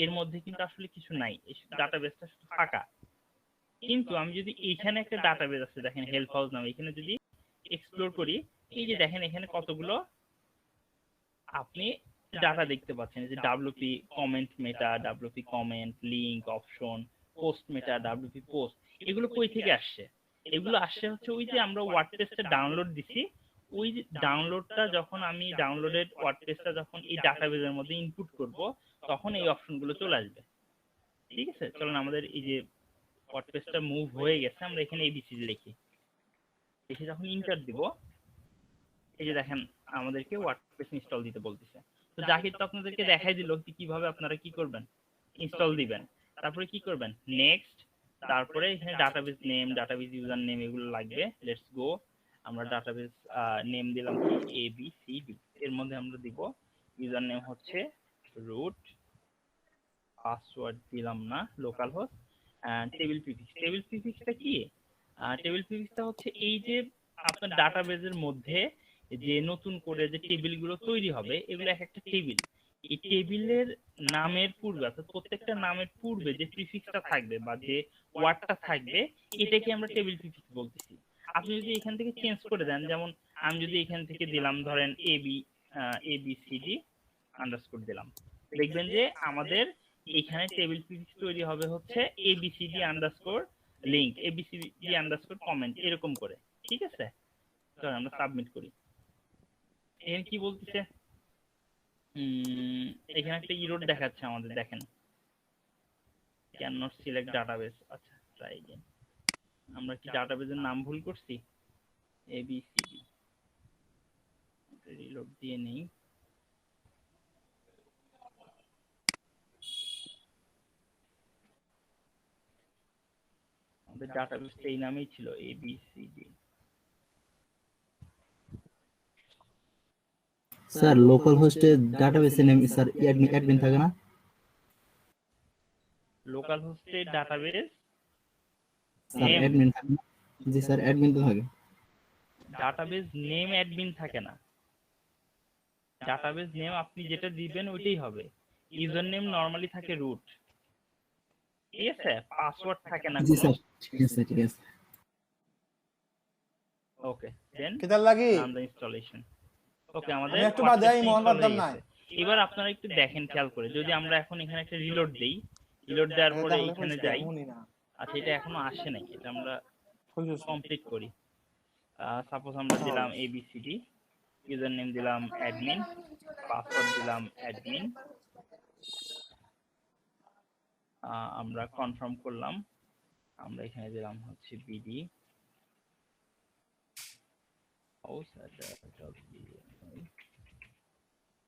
এর মধ্যে কিন্তু আসলে কিছু নাই, এই ডাটাবেসটা শুধু ফাঁকা। কিন্তু আমি যদি এইখানে একটা ডাটাবেস আছে দেখেন হেল্প হাউস নামে, এখানে যদি এক্সপ্লোর করি এই যে দেখেন এখানে কতগুলো আপনি ডাটা দেখতে পাচ্ছেন, যে WP comment meta, WP comment, link, option, post meta, WP post, এগুলো কই থেকে আসছে? এগুলো আসছে হচ্ছে ওই যে আমরা ওয়ার্ডপ্রেসটা ডাউনলোড দিছি, ওই যে ডাউনলোডটা যখন আমি ডাউনলোডেড ওয়ার্ডপ্রেসটা যখন এই ডাটাবেজের মধ্যে ইনপুট করব তখন এই অপশনগুলো চলে আসবে। ঠিক আছে, চলুন আমাদের এই যে ওয়ার্ডপ্রেসটা মুভ হয়ে গেছে, আমরা এখানে এবিসিডি লিখি, লিখে যখন ইন্টার দিব এই যে দেখেন আমাদেরকে ওয়ার্ডপ্রেস ইনস্টল দিতে বলতেছে। তো জাকির তো আপনাদেরকে দেখাই দিল কিভাবে আপনারা কি করবেন, ইনস্টল দিবেন। তারপরে কি করবেন, নেক্সট, তারপরে এখানে database name, database user name এগুলো লাগবে। লেটস গো, আমরা ডাটাবেস নেম দিলাম কি এবিসিডি, এর মধ্যে আমরা দিব ইউজার নেম হচ্ছে রুট, পাসওয়ার্ড দিলাম না, localhost, table prefix. Table প্রিফিক্সটা কি? টেবিল প্রিফিক্সটা হচ্ছে এই যে আপনার ডাটাবেজের মধ্যে যে নতুন করে যে টেবিলগুলো তৈরি হবে এগুলো এক একটা টেবিল, এই টেবিলের নামের পূর্বে অর্থাৎ প্রত্যেকটা নামের পূর্বে যে প্রিফিক্সটা থাকবে বা যে ওয়ার্ডটা থাকবে এটাকে আমরা টেবিল প্রিফিক্স বলতেছি। আপনি যদি এখান থেকে চেঞ্জ করে দেন, যেমন আমি যদি এখান থেকে দিলাম ধরেন এবিসিডি আন্ডারস্কোর দিলাম, দেখবেন যে আমাদের এখানে টেবিল প্রিফিক্স তৈরি হবে হচ্ছে A B C D underscore link, A B C D underscore comment, এরকম করে। ঠিক আছে, চলো আমরা সাবমিট করি। এখানে কি বলতেছে, এখানে একটা ইরর দেখাচ্ছে আমাদের, দেখেন ক্যান নট সিলেক্ট ডাটাবেস। আচ্ছা ট্রাই अगेन, আমরা কি ডাটাবেসের নাম ভুল করছি? এবিসিডি রিলোড দিয়ে নেই, আমাদের ডাটাবেস এই নামেই ছিল এবিসিডি। স্যার লোকাল হোস্টের ডাটাবেসের নেম স্যার অ্যাডমিন থাকে না? লোকাল হোস্টের ডাটাবেস স্যার নেম, অ্যাডমিন থাকে না? জি স্যার অ্যাডমিন তো থাকে। ডাটাবেস নেম অ্যাডমিন থাকে না, ডাটাবেস নেম আপনি যেটা দিবেন ওইটাই হবে। ইউজার নেম নরমালি থাকে রুট, ঠিক আছে, পাসওয়ার্ড থাকে না জি কোনো। স্যার ঠিক আছে ঠিক আছে। ওকে, দেন কিতার লাগি রান দ্য ইনস্টলেশন। ওকে, আমাদের আমি একটু বাদে আই মন করতাম না। এবার আপনারা একটু দেখেন খেয়াল করে, যদি আমরা এখন এখানে একটা রিলোড দেই, রিলোড দেওয়ার পরে এখানে যাই, আচ্ছা এটা এখনো আসে নাই, এটা আমরা কমপ্লিট করি। সাপোজ আমরা দিলাম এবিসিডি, ইউজার নেম দিলাম অ্যাডমিন, পাসওয়ার্ড দিলাম অ্যাডমিন, আমরা কনফার্ম করলাম, আমরা এখানে দিলাম হচ্ছে বিডি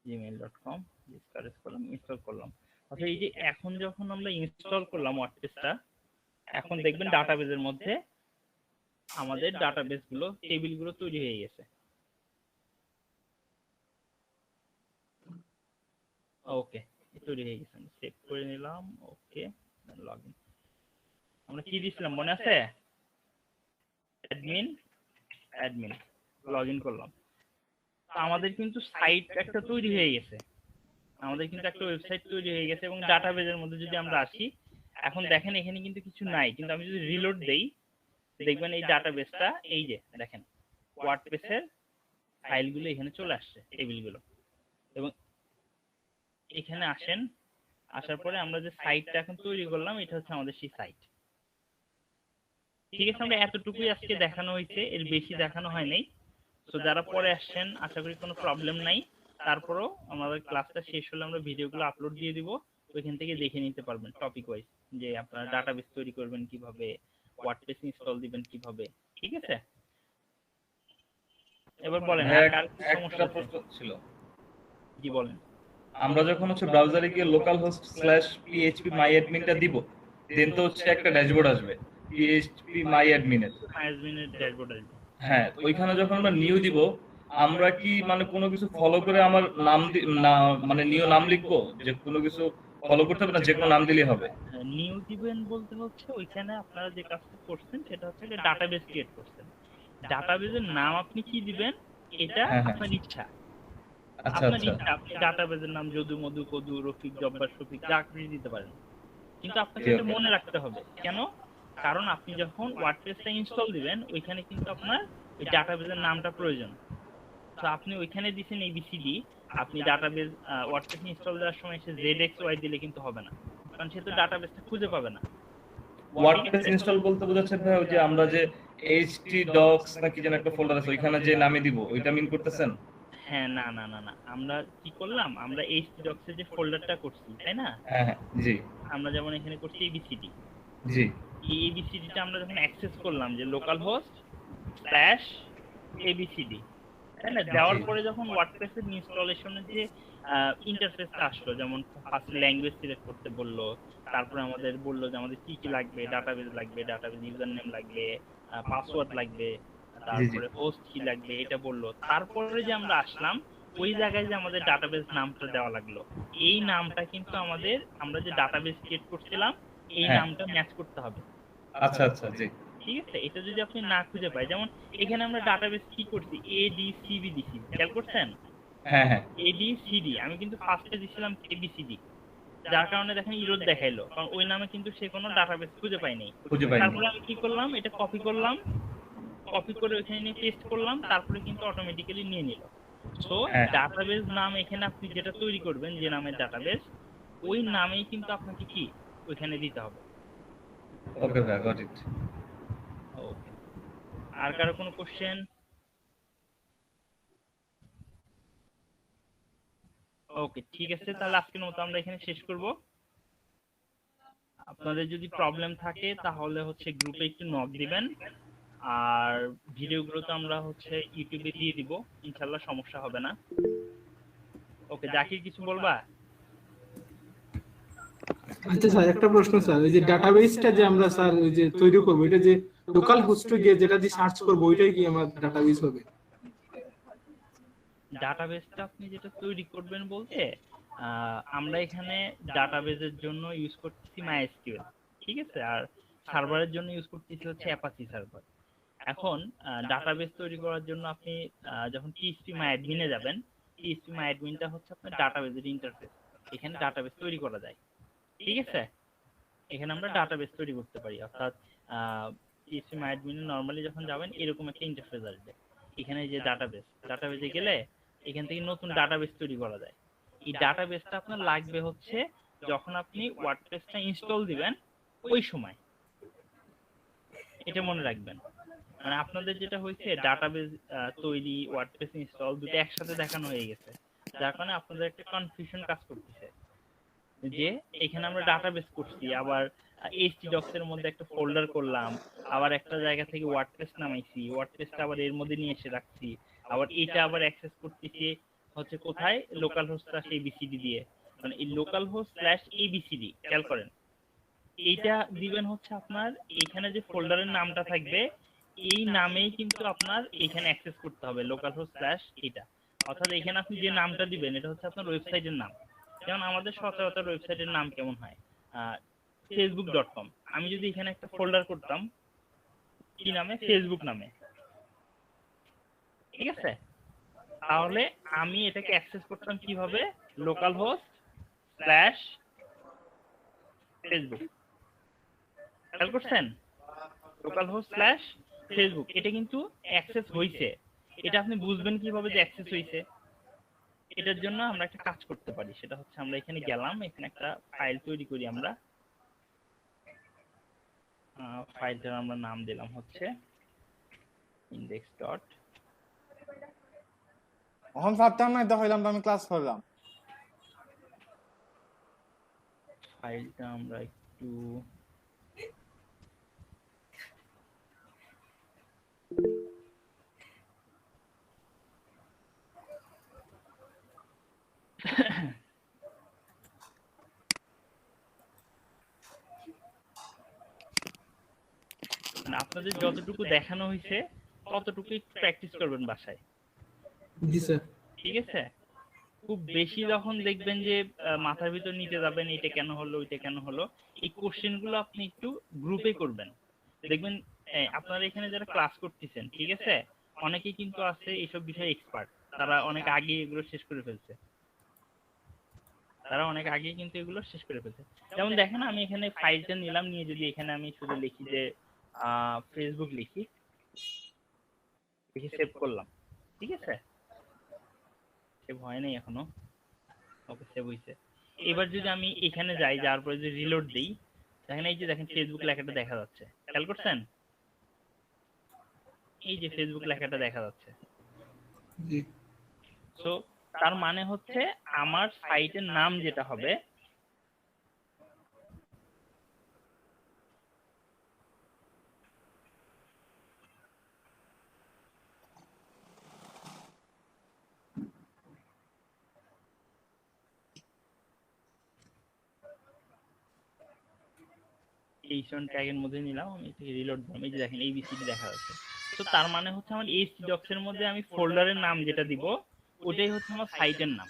gmail.com, ডিসকারেজ করলাম, ইনস্টল করলাম। আচ্ছা এই যে এখন যখন আমরা ইনস্টল করলাম ওয়ার্ডপ্রেসটা, এখন দেখবেন ডাটাবেজের মধ্যে আমাদের ডাটাবেস গুলো, টেবিল গুলো তৈরি হয়ে গেছে। ওকে, তৈরি হয়ে গেছে, সেভ করে নিলাম। ওকে, লগইন আমরা কি দিছিলাম মনে আছে? অ্যাডমিন অ্যাডমিন, লগইন করলাম। তো আমাদের কিন্তু সাইট একটা তৈরি হয়ে গেছে, আমাদের কিন্তু একটা ওয়েবসাইট তৈরি হয়ে গেছে। এবং ডাটাবেজের মধ্যে যদি আমরা আসি, এখন দেখেন এখানে কিন্তু কিছু নাই, কিন্তু আমি যদি রিলোড দেই দেখবেন এই ডাটাবেসটা এই যে দেখেন ওয়ার্ডপ্রেসের ফাইলগুলো এখানে চলে আসছে, টেবিলগুলো। এবং এখানে আসেন, আসার পরে আমরা যে সাইটটা এখন তৈরি করলাম এটা হচ্ছে আমাদের সেই সাইট। ঠিক আছে, আমরা এতটুকুই আজকে দেখানো হয়েছে, এর বেশি দেখানো হয় নাই। তো যারা পরে আসছেন আশা করি কোনো প্রবলেম নাই। তারপরেও আমাদের ক্লাসটা শেষ হলে আমরা ভিডিওগুলো আপলোড দিয়ে দিব, ওইখান থেকে দেখে নিতে পারবেন টপিক ওয়াইজ, যে আপনারা ডাটাবেস তৈরি করবেন কিভাবে, ওয়ার্ডপ্রেস ইনস্টল দিবেন কিভাবে। ঠিক আছে, এবার বলেন আর কার কি সমস্যা একটা প্রশ্ন ছিল। জি বলেন। আমরা যখন হচ্ছে ব্রাউজারে গিয়ে localhost slash PHP my অ্যাডমিনটা দিব, দেন তো হচ্ছে একটা ড্যাশবোর্ড আসবে পিএইচপি মাই অ্যাডমিনের। অ্যাডমিনের ড্যাশবোর্ড আসবে। হ্যাঁ, ওইখানে যখন আমরা নিউ দিব, আমরা কি মানে কোনো কিছু ফলো করে আমার নাম না মানে নিউ নাম লিখবো, যে কোনো কিছু ফলো করতে হবে না, যে কোনো নাম দিলেই হবে? নিউ দিবেন বলতে হচ্ছে ওইখানে আপনারা যে কাজটা করছেন সেটা হচ্ছে যে ডাটাবেস ক্রিয়েট করছেন। ডাটাবেসের নাম আপনি কি দিবেন এটা হ্যাঁ, হ্যাঁ। আপনার ইচ্ছা। আচ্ছা আপনার আচ্ছা ইচ্ছা, আপনি ডাটাবেসের নাম যদু, মধু, কদু, রফিক, জব্বার, শফিক যা খুশি দিতে পারেন। কিন্তু আপনাকে জি, এটা ওকে। মনে রাখতে হবে। কেন? কারণ আপনি যখন ওয়ার্ডপ্রেসটা ইনস্টল দিবেন ওইখানে কিন্তু আপনার ওই ডাটাবেসের নামটা প্রয়োজন। তো আপনি ওইখানে দিছেন এবিসিডি, আপনি ডাটাবেস ওয়ার্ডপ্রেস ইনস্টল দেওয়ার সময় সে ZXY দিলে কিন্তু হবে না, কারণ সে তো ডাটাবেসটা খুঁজে পাবে না। ওয়ার্ডপ্রেস ইনস্টল বলতে বোঝাচ্ছে ভাই ওই যে আমরা যে htdocs নাকি যেন একটা ফোল্ডার আছে ওইখানে যে নামে দিব ওইটা মিন করতেছেন? হ্যাঁ, না না না না, আমরা কি করলাম, আমরা htdocs এর যে ফোল্ডারটা করছি তাই না, হ্যাঁ হ্যাঁ, জি আমরা যেমন এখানে করছি এবিসিডি, জি এই এবিসিডিটা আমরা যখন অ্যাক্সেস করলাম যে লোকাল হোস্ট স্ল্যাশ এবিসিডি, তাই না, দেওয়ার জি। পরে যখন ওয়ার্ডপ্রেসের ইনস্টলেশনের যে ইন্টারফেসটা আসলো, যেমন ফার্স্ট ল্যাঙ্গুয়েজ সিলেক্ট করতে বললো, তারপরে আমাদের বললো যে আমাদের কি কি লাগবে, ডাটাবেস লাগবে, ডাটাবেস ইউজার নেম লাগবে, পাসওয়ার্ড লাগবে, তারপরে হোস্ট কি লাগবে এটা বললো। তারপরে যে আমরা আসলাম ওই জায়গায় যে আমাদের ডাটাবেস নামটা দেওয়া লাগলো, এই নামটা কিন্তু আমাদের আমরা যে ডাটাবেস ক্রিয়েট করছিলাম এই হ্যাঁ। নামটা ম্যাচ করতে হবে। আচ্ছা আচ্ছা, জি ঠিক আছে, এটা যদি আপনি না খুঁজে পাই, যেমন এখানে আমরা ডাটাবেস কি করছি ADCB দিছি, খেয়াল করছেন? হ্যাঁ হ্যাঁ ABCD, আমি কিন্তু ফার্স্টে দিছিলাম ABCD, যার কারণে দেখেন ইরর দেখাইলো, কারণ ওই নামে কিন্তু সে কোনো ডাটাবেস খুঁজে পাই নাই। খুঁজে পাইনি। তারপরে আমি কি করলাম, এটা কপি করলাম, কপি করে ওইখানে নিয়ে পেস্ট করলাম, তারপরে কিন্তু অটোমেটিক্যালি নিয়ে নিল। সো হ্যাঁ। ডাটাবেস নাম এখানে আপনি যেটা তৈরি করবেন যে নামের ডাটাবেস, ওই নামেই কিন্তু আপনাকে কি ওইখানে দিতে হবে। ওকে ভাই, গট ইট। ওকে, আর কারো কোনো কোশ্চেন? ওকে, ঠিক আছে, তাহলে আজকের মতো আমরা এখানে শেষ করব। আপনাদের যদি প্রবলেম থাকে তাহলে হচ্ছে গ্রুপে একটু নক দিবেন, আর ভিডিওগুলো তো আমরা হচ্ছে ইউটিউবে দিয়ে দিব, ইনশাআল্লাহ সমস্যা হবে না। ওকে, জাকির কিছু বলবা? আচ্ছা স্যার, একটা প্রশ্ন স্যার, ওই যে ডাটাবেসটা যে আমরা স্যার ওই যে তৈরি করবো, এটা যে লোকাল হোস্টে গিয়ে যেটা দিয়ে সার্চ করবো ওইটাই কি আমার ডাটাবেস হবে? ডাটাবেসটা আপনি যেটা তৈরি করবেন বলতে আমরা এখানে ডাটাবেসের জন্য ইউজ করতেছি MySQL, ঠিক আছে, আর সার্ভারের জন্য ইউজ করতেছি হচ্ছে অ্যাপাচি সার্ভার। এখন ডাটাবেস তৈরি করার জন্য আপনি যখন phpMyAdmin এ যাবেন, phpMyAdminটা হচ্ছে আপনার ডাটাবেসের ইন্টারফেস, এখানে ডাটাবেস তৈরি করা যায়, ঠিক আছে। এখানে আমরা ডাটাবেস তৈরি করতে পারি, অর্থাৎ phpMyAdmin এ নরমালি যখন যাবেন এরকম একটা ইন্টারফেস আসবে, এখানে যে ডাটাবেসে গেলে এখান থেকে নতুন ডাটাবেস তৈরি করা যায়। এই ডাটাবেসটা আপনার লাগবে হচ্ছে যখন আপনি ওয়ার্ডপ্রেসটা ইনস্টল দিবেন ওই সময়, এটা মনে রাখবেন। মানে আপনাদের যেটা হয়েছে ডাটাবেস তৈরি ওয়ার্ডপ্রেস ইনস্টল দুটো একসাথে দেখানো হয়ে গেছে, যার কারণে আপনাদের একটা কনফিউশন কাজ করতেছে যে এখানে আমরা ডাটাবেস করছি, আবার htdocs এর মধ্যে একটা ফোল্ডার করলাম, আবার একটা জায়গা থেকে ওয়ার্ডপ্রেস নামাইছি, ওয়ার্ডপ্রেসটা আবার এর মধ্যে নিয়ে এসে রাখছি, আবার এটা আবার অ্যাক্সেস করতেছি হচ্ছে কোথায়, লোকাল হোস্ট স্ল্যাশ ABCD দিয়ে। মানে এই লোকাল হোস্ট স্ল্যাশ ABCD খেয়াল করেন, এইটা দিবেন হচ্ছে আপনার এখানে যে ফোল্ডারের নামটা থাকবে এই নামেই কিন্তু আপনার এখানে অ্যাক্সেস করতে হবে, লোকাল হোস্ট স্ল্যাশ এটা। অর্থাৎ এখানে আপনি যে নামটা দিবেন এটা হচ্ছে আপনার ওয়েবসাইটের নাম। যেমন আমাদের সচরাচর ওয়েবসাইটের নাম কেমন হয়, facebook.com, আমি যদি এখানে একটা ফোল্ডার করতাম কি নামে, ফেসবুক নামে, ঠিক আছে, তাহলে আমি এটাকে অ্যাক্সেস করতাম কিভাবে, লোকাল হোস্ট স্ল্যাশ ফেসবুক, খেয়াল করছেন, লোকাল হোস্ট স্ল্যাশ ফেসবুক। এটা কিন্তু অ্যাক্সেস হইছে, এটা আপনি বুঝবেন কিভাবে যে অ্যাক্সেস হইছে। এটার জন্য আমরা একটা কাজ করতে পারি, সেটা হচ্ছে আমরা এখানে গেলাম, এখানে একটা ফাইল তৈরি করি, আমরা ফাইলটার আমরা নাম দিলাম হচ্ছে index dot, এখন ভাবতাম না দেখাইলাম তো আমি ক্লাস করলাম। ফাইলটা আমরা একটু আপনাদের যতটুকু দেখানো হয়েছে ততটুকু একটু প্র্যাকটিস করবেন বাসায়, জি স্যার। ঠিক আছে? খুব বেশি যখন দেখবেন যে মাথার ভিতর নিতে যাবেন এটা কেন হলো ওইটা কেন হলো, এই কোশ্চেন গুলো আপনি একটু গ্রুপে করবেন। দেখবেন আপনারা এখানে যারা ক্লাস করতেছেন, ঠিক আছে, অনেকেই কিন্তু আছে এইসব বিষয়ে এক্সপার্ট, তারা অনেক আগে এগুলো শেষ করে ফেলছে, তারা অনেক আগে কিন্তু এগুলো শেষ করে ফেলছে। যেমন দেখেন আমি এখানে ফাইলটা নিলাম, নিয়ে যদি এখানে আমি শুধু লিখি যে ফেসবুক লিখি, সেভ করলাম, ঠিক আছে, সেভ হয় নাই এখনো, ওকে সেভ হয়েছে। এবার যদি আমি এখানে যাই, যাওয়ার পরে যদি রিলোড দিই, দেখেন এই যে দেখেন ফেসবুক লেখাটা দেখা যাচ্ছে, খেয়াল করছেন? এই যে ফেসবুক লেখাটা দেখা যাচ্ছে। জি সো তার মানে হচ্ছে আমার সাইটের নাম যেটা হবে, এইচন ট্যাগের মধ্যে নিলাম, আমি থেকে রিলোড দিলাম, এই যে দেখেন এবিসিডি দেখা যাচ্ছে। তো তার মানে হচ্ছে আমার এইচটি ডক্স এর মধ্যে আমি ফোল্ডারের নাম যেটা দিব ওটাই হচ্ছে আমার সাইটের নাম,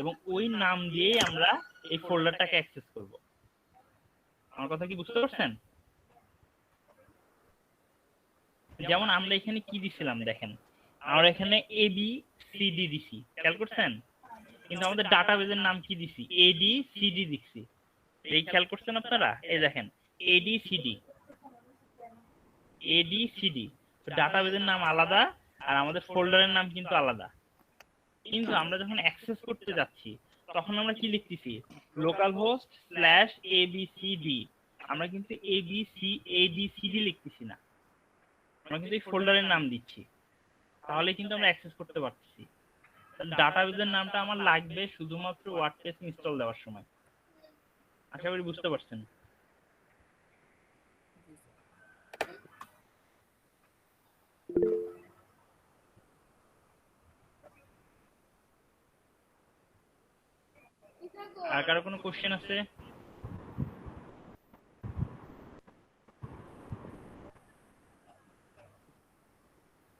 এবং ওই নাম দিয়েই আমরা এই ফোল্ডারটাকে অ্যাক্সেস করব। আমার কথা কি বুঝতে পারছেন? যেমন আমরা এখানে কি দিছিলাম দেখেন, আমরা এখানে এবিসিডি দিছি, খেয়াল করছেন? কিন্তু আমাদের ডাটাবেজের নাম কি দিছি? এডিসিডি দিছি। এই খেয়াল করছেন আপনারা? এই দেখেন এডিসিডি, এডিসিডি, ডাটাবেজের নাম আলাদা আর আমাদের ফোল্ডারের নাম কিন্তু আলাদা। কিন্তু আমরা যখন অ্যাক্সেস করতে যাচ্ছি তখন আমরা কি লিখতেছি? Localhost slash A B C D. আমরা কিন্তু এডিসিডি লিখতেছি না, আমরা কিন্তু এই ফোল্ডারের নাম দিচ্ছি, তাহলে কিন্তু আমরা অ্যাক্সেস করতে পারতেছি। ডাটাবেজের নামটা আমার লাগবে শুধুমাত্র ওয়ার্ডপ্রেস ইনস্টল দেওয়ার সময়। আশা করি বুঝতে পারছেন। আর কারো কোনো কোশ্চেন আছে?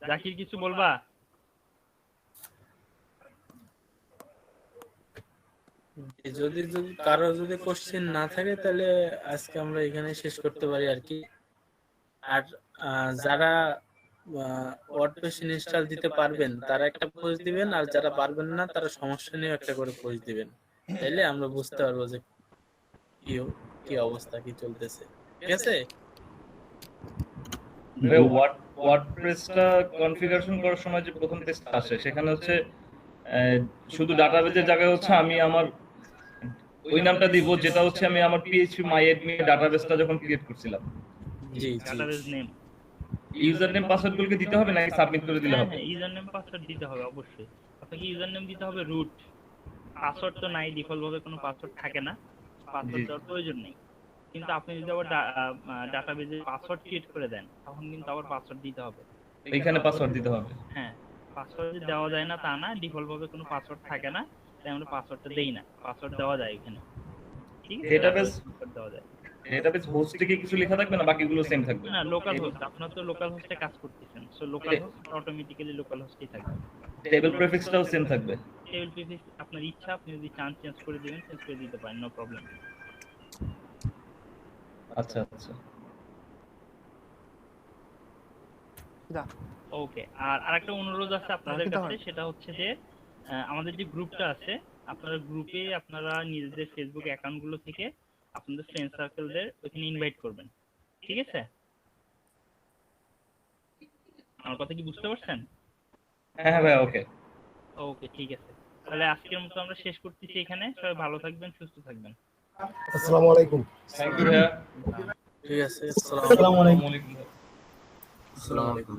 জাকির কিছু বলবা? যদি যদি কারো যদি কোশ্চেন না থাকে তাহলে আজকে আমরা এখানে শেষ করতে পারি আর কি। আর যারা ওয়ার্ডপ্রেস ইনস্টল দিতে পারবেন তারা একটা পোস্ট দিবেন, আর যারা পারবেন না তারা সমস্যা নিয়ে একটা করে পোস্ট দিবেন, তাইলে আমরা বুঝতে পারবো যে কি অবস্থা, কি চলতেছে। ঠিক আছে? ওয়ার্ডপ্রেসটা কনফিগারেশন করার সময় যে প্রথম টেস্ট আসে সেখানে হচ্ছে শুধু ডাটাবেজের জায়গায় হচ্ছে আমি আমার ওই নামটা দিব যেটা হচ্ছে আমি আমার PHP MyAdmin ডাটাবেসটা যখন ক্রিয়েট করছিলাম। জি database name, user name password গুলোকে দিতে হবে নাকি সাবমিট করে দিলে হবে? হ্যাঁ ইউজার নেম পাসওয়ার্ড দিতে হবে অবশ্যই। আপনাকে ইউজার নেম দিতে হবে রুট, পাসওয়ার্ড তো নাই, ডিফল্ট ভাবে কোনো পাসওয়ার্ড থাকে না, পাসওয়ার্ড দেওয়ার প্রয়োজন নেই। কিন্তু আপনি যদি আবার ডাটাবেজে পাসওয়ার্ড ক্রিয়েট করে দেন তখন কিন্তু আবার পাসওয়ার্ড দিতে হবে। এইখানে পাসওয়ার্ড দিতে হবে? হ্যাঁ, পাসওয়ার্ড দেওয়া যায় না তা না, ডিফল্ট ভাবে কোনো পাসওয়ার্ড থাকে না, তাই আমরা পাসওয়ার্ডটা দেই না, পাসওয়ার্ড দেওয়া যায় এখানে। ঠিক আছে, ডেটাবেস দেওয়া যায়। ডেটাবেস হোস্টে কি কিছু লেখা থাকবে না বাকিগুলো সেম থাকবে? না, লোকাল হোস্ট, আপনারা তো লোকাল হোস্টে কাজ করতেছেন, সো লোকাল হোস্ট অটোমেটিক্যালি লোকাল হোস্টেই থাকবে। টেবিল প্রিফিক্সটাও সেম থাকবে? টেবিল প্রিফিক্স আপনার ইচ্ছা, আপনি যদি চান চেঞ্জ করে দিবেন, চেঞ্জ করে দিতে পারেন, নো প্রবলেম। আচ্ছা আচ্ছা, ওকে। আর আরেকটা অনুরোধ আছে আপনাদের কাছে, সেটা হচ্ছে যে আমাদের যে গ্রুপটা আছে, আপনারা গ্রুপে আপনারা নিজেদের ফেসবুক অ্যাকাউন্টগুলো থেকে আপনাদের ফ্রেন্ড সার্কেলদের ওখানে ইনভাইট করবেন, ঠিক আছে? আমার কথা কি বুঝতে পারছেন? হ্যাঁ ভাই, ওকে ওকে, ঠিক আছে। তাহলে আজকের মতো আমরা শেষ করতেছি এখানে। সবাই ভালো থাকবেন, সুস্থ থাকবেন। আসসালামু আলাইকুম। থ্যাংক ইউ ভাইয়া। ঠিক আছে, আসসালামু আলাইকুম। আসসালামু আলাইকুম।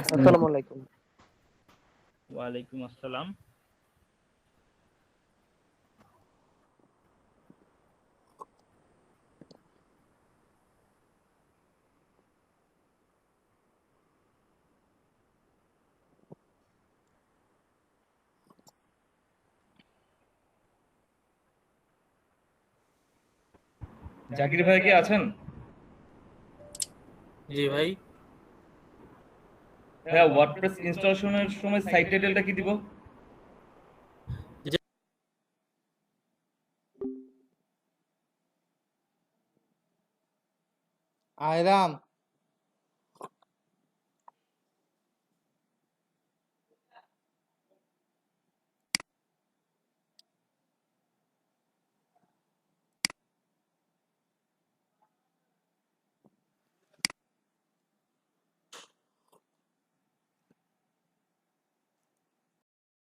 আসসালামু আলাইকুম। ওয়ালাইকুম আসসালাম। জাকির ভাই কি আছেন? জি ভাই। হ্যাঁ, ওয়ার্ডপ্রেস ইনস্টলেশনের সময় সাইট টাইটেলটা কি দিব? আয়রাম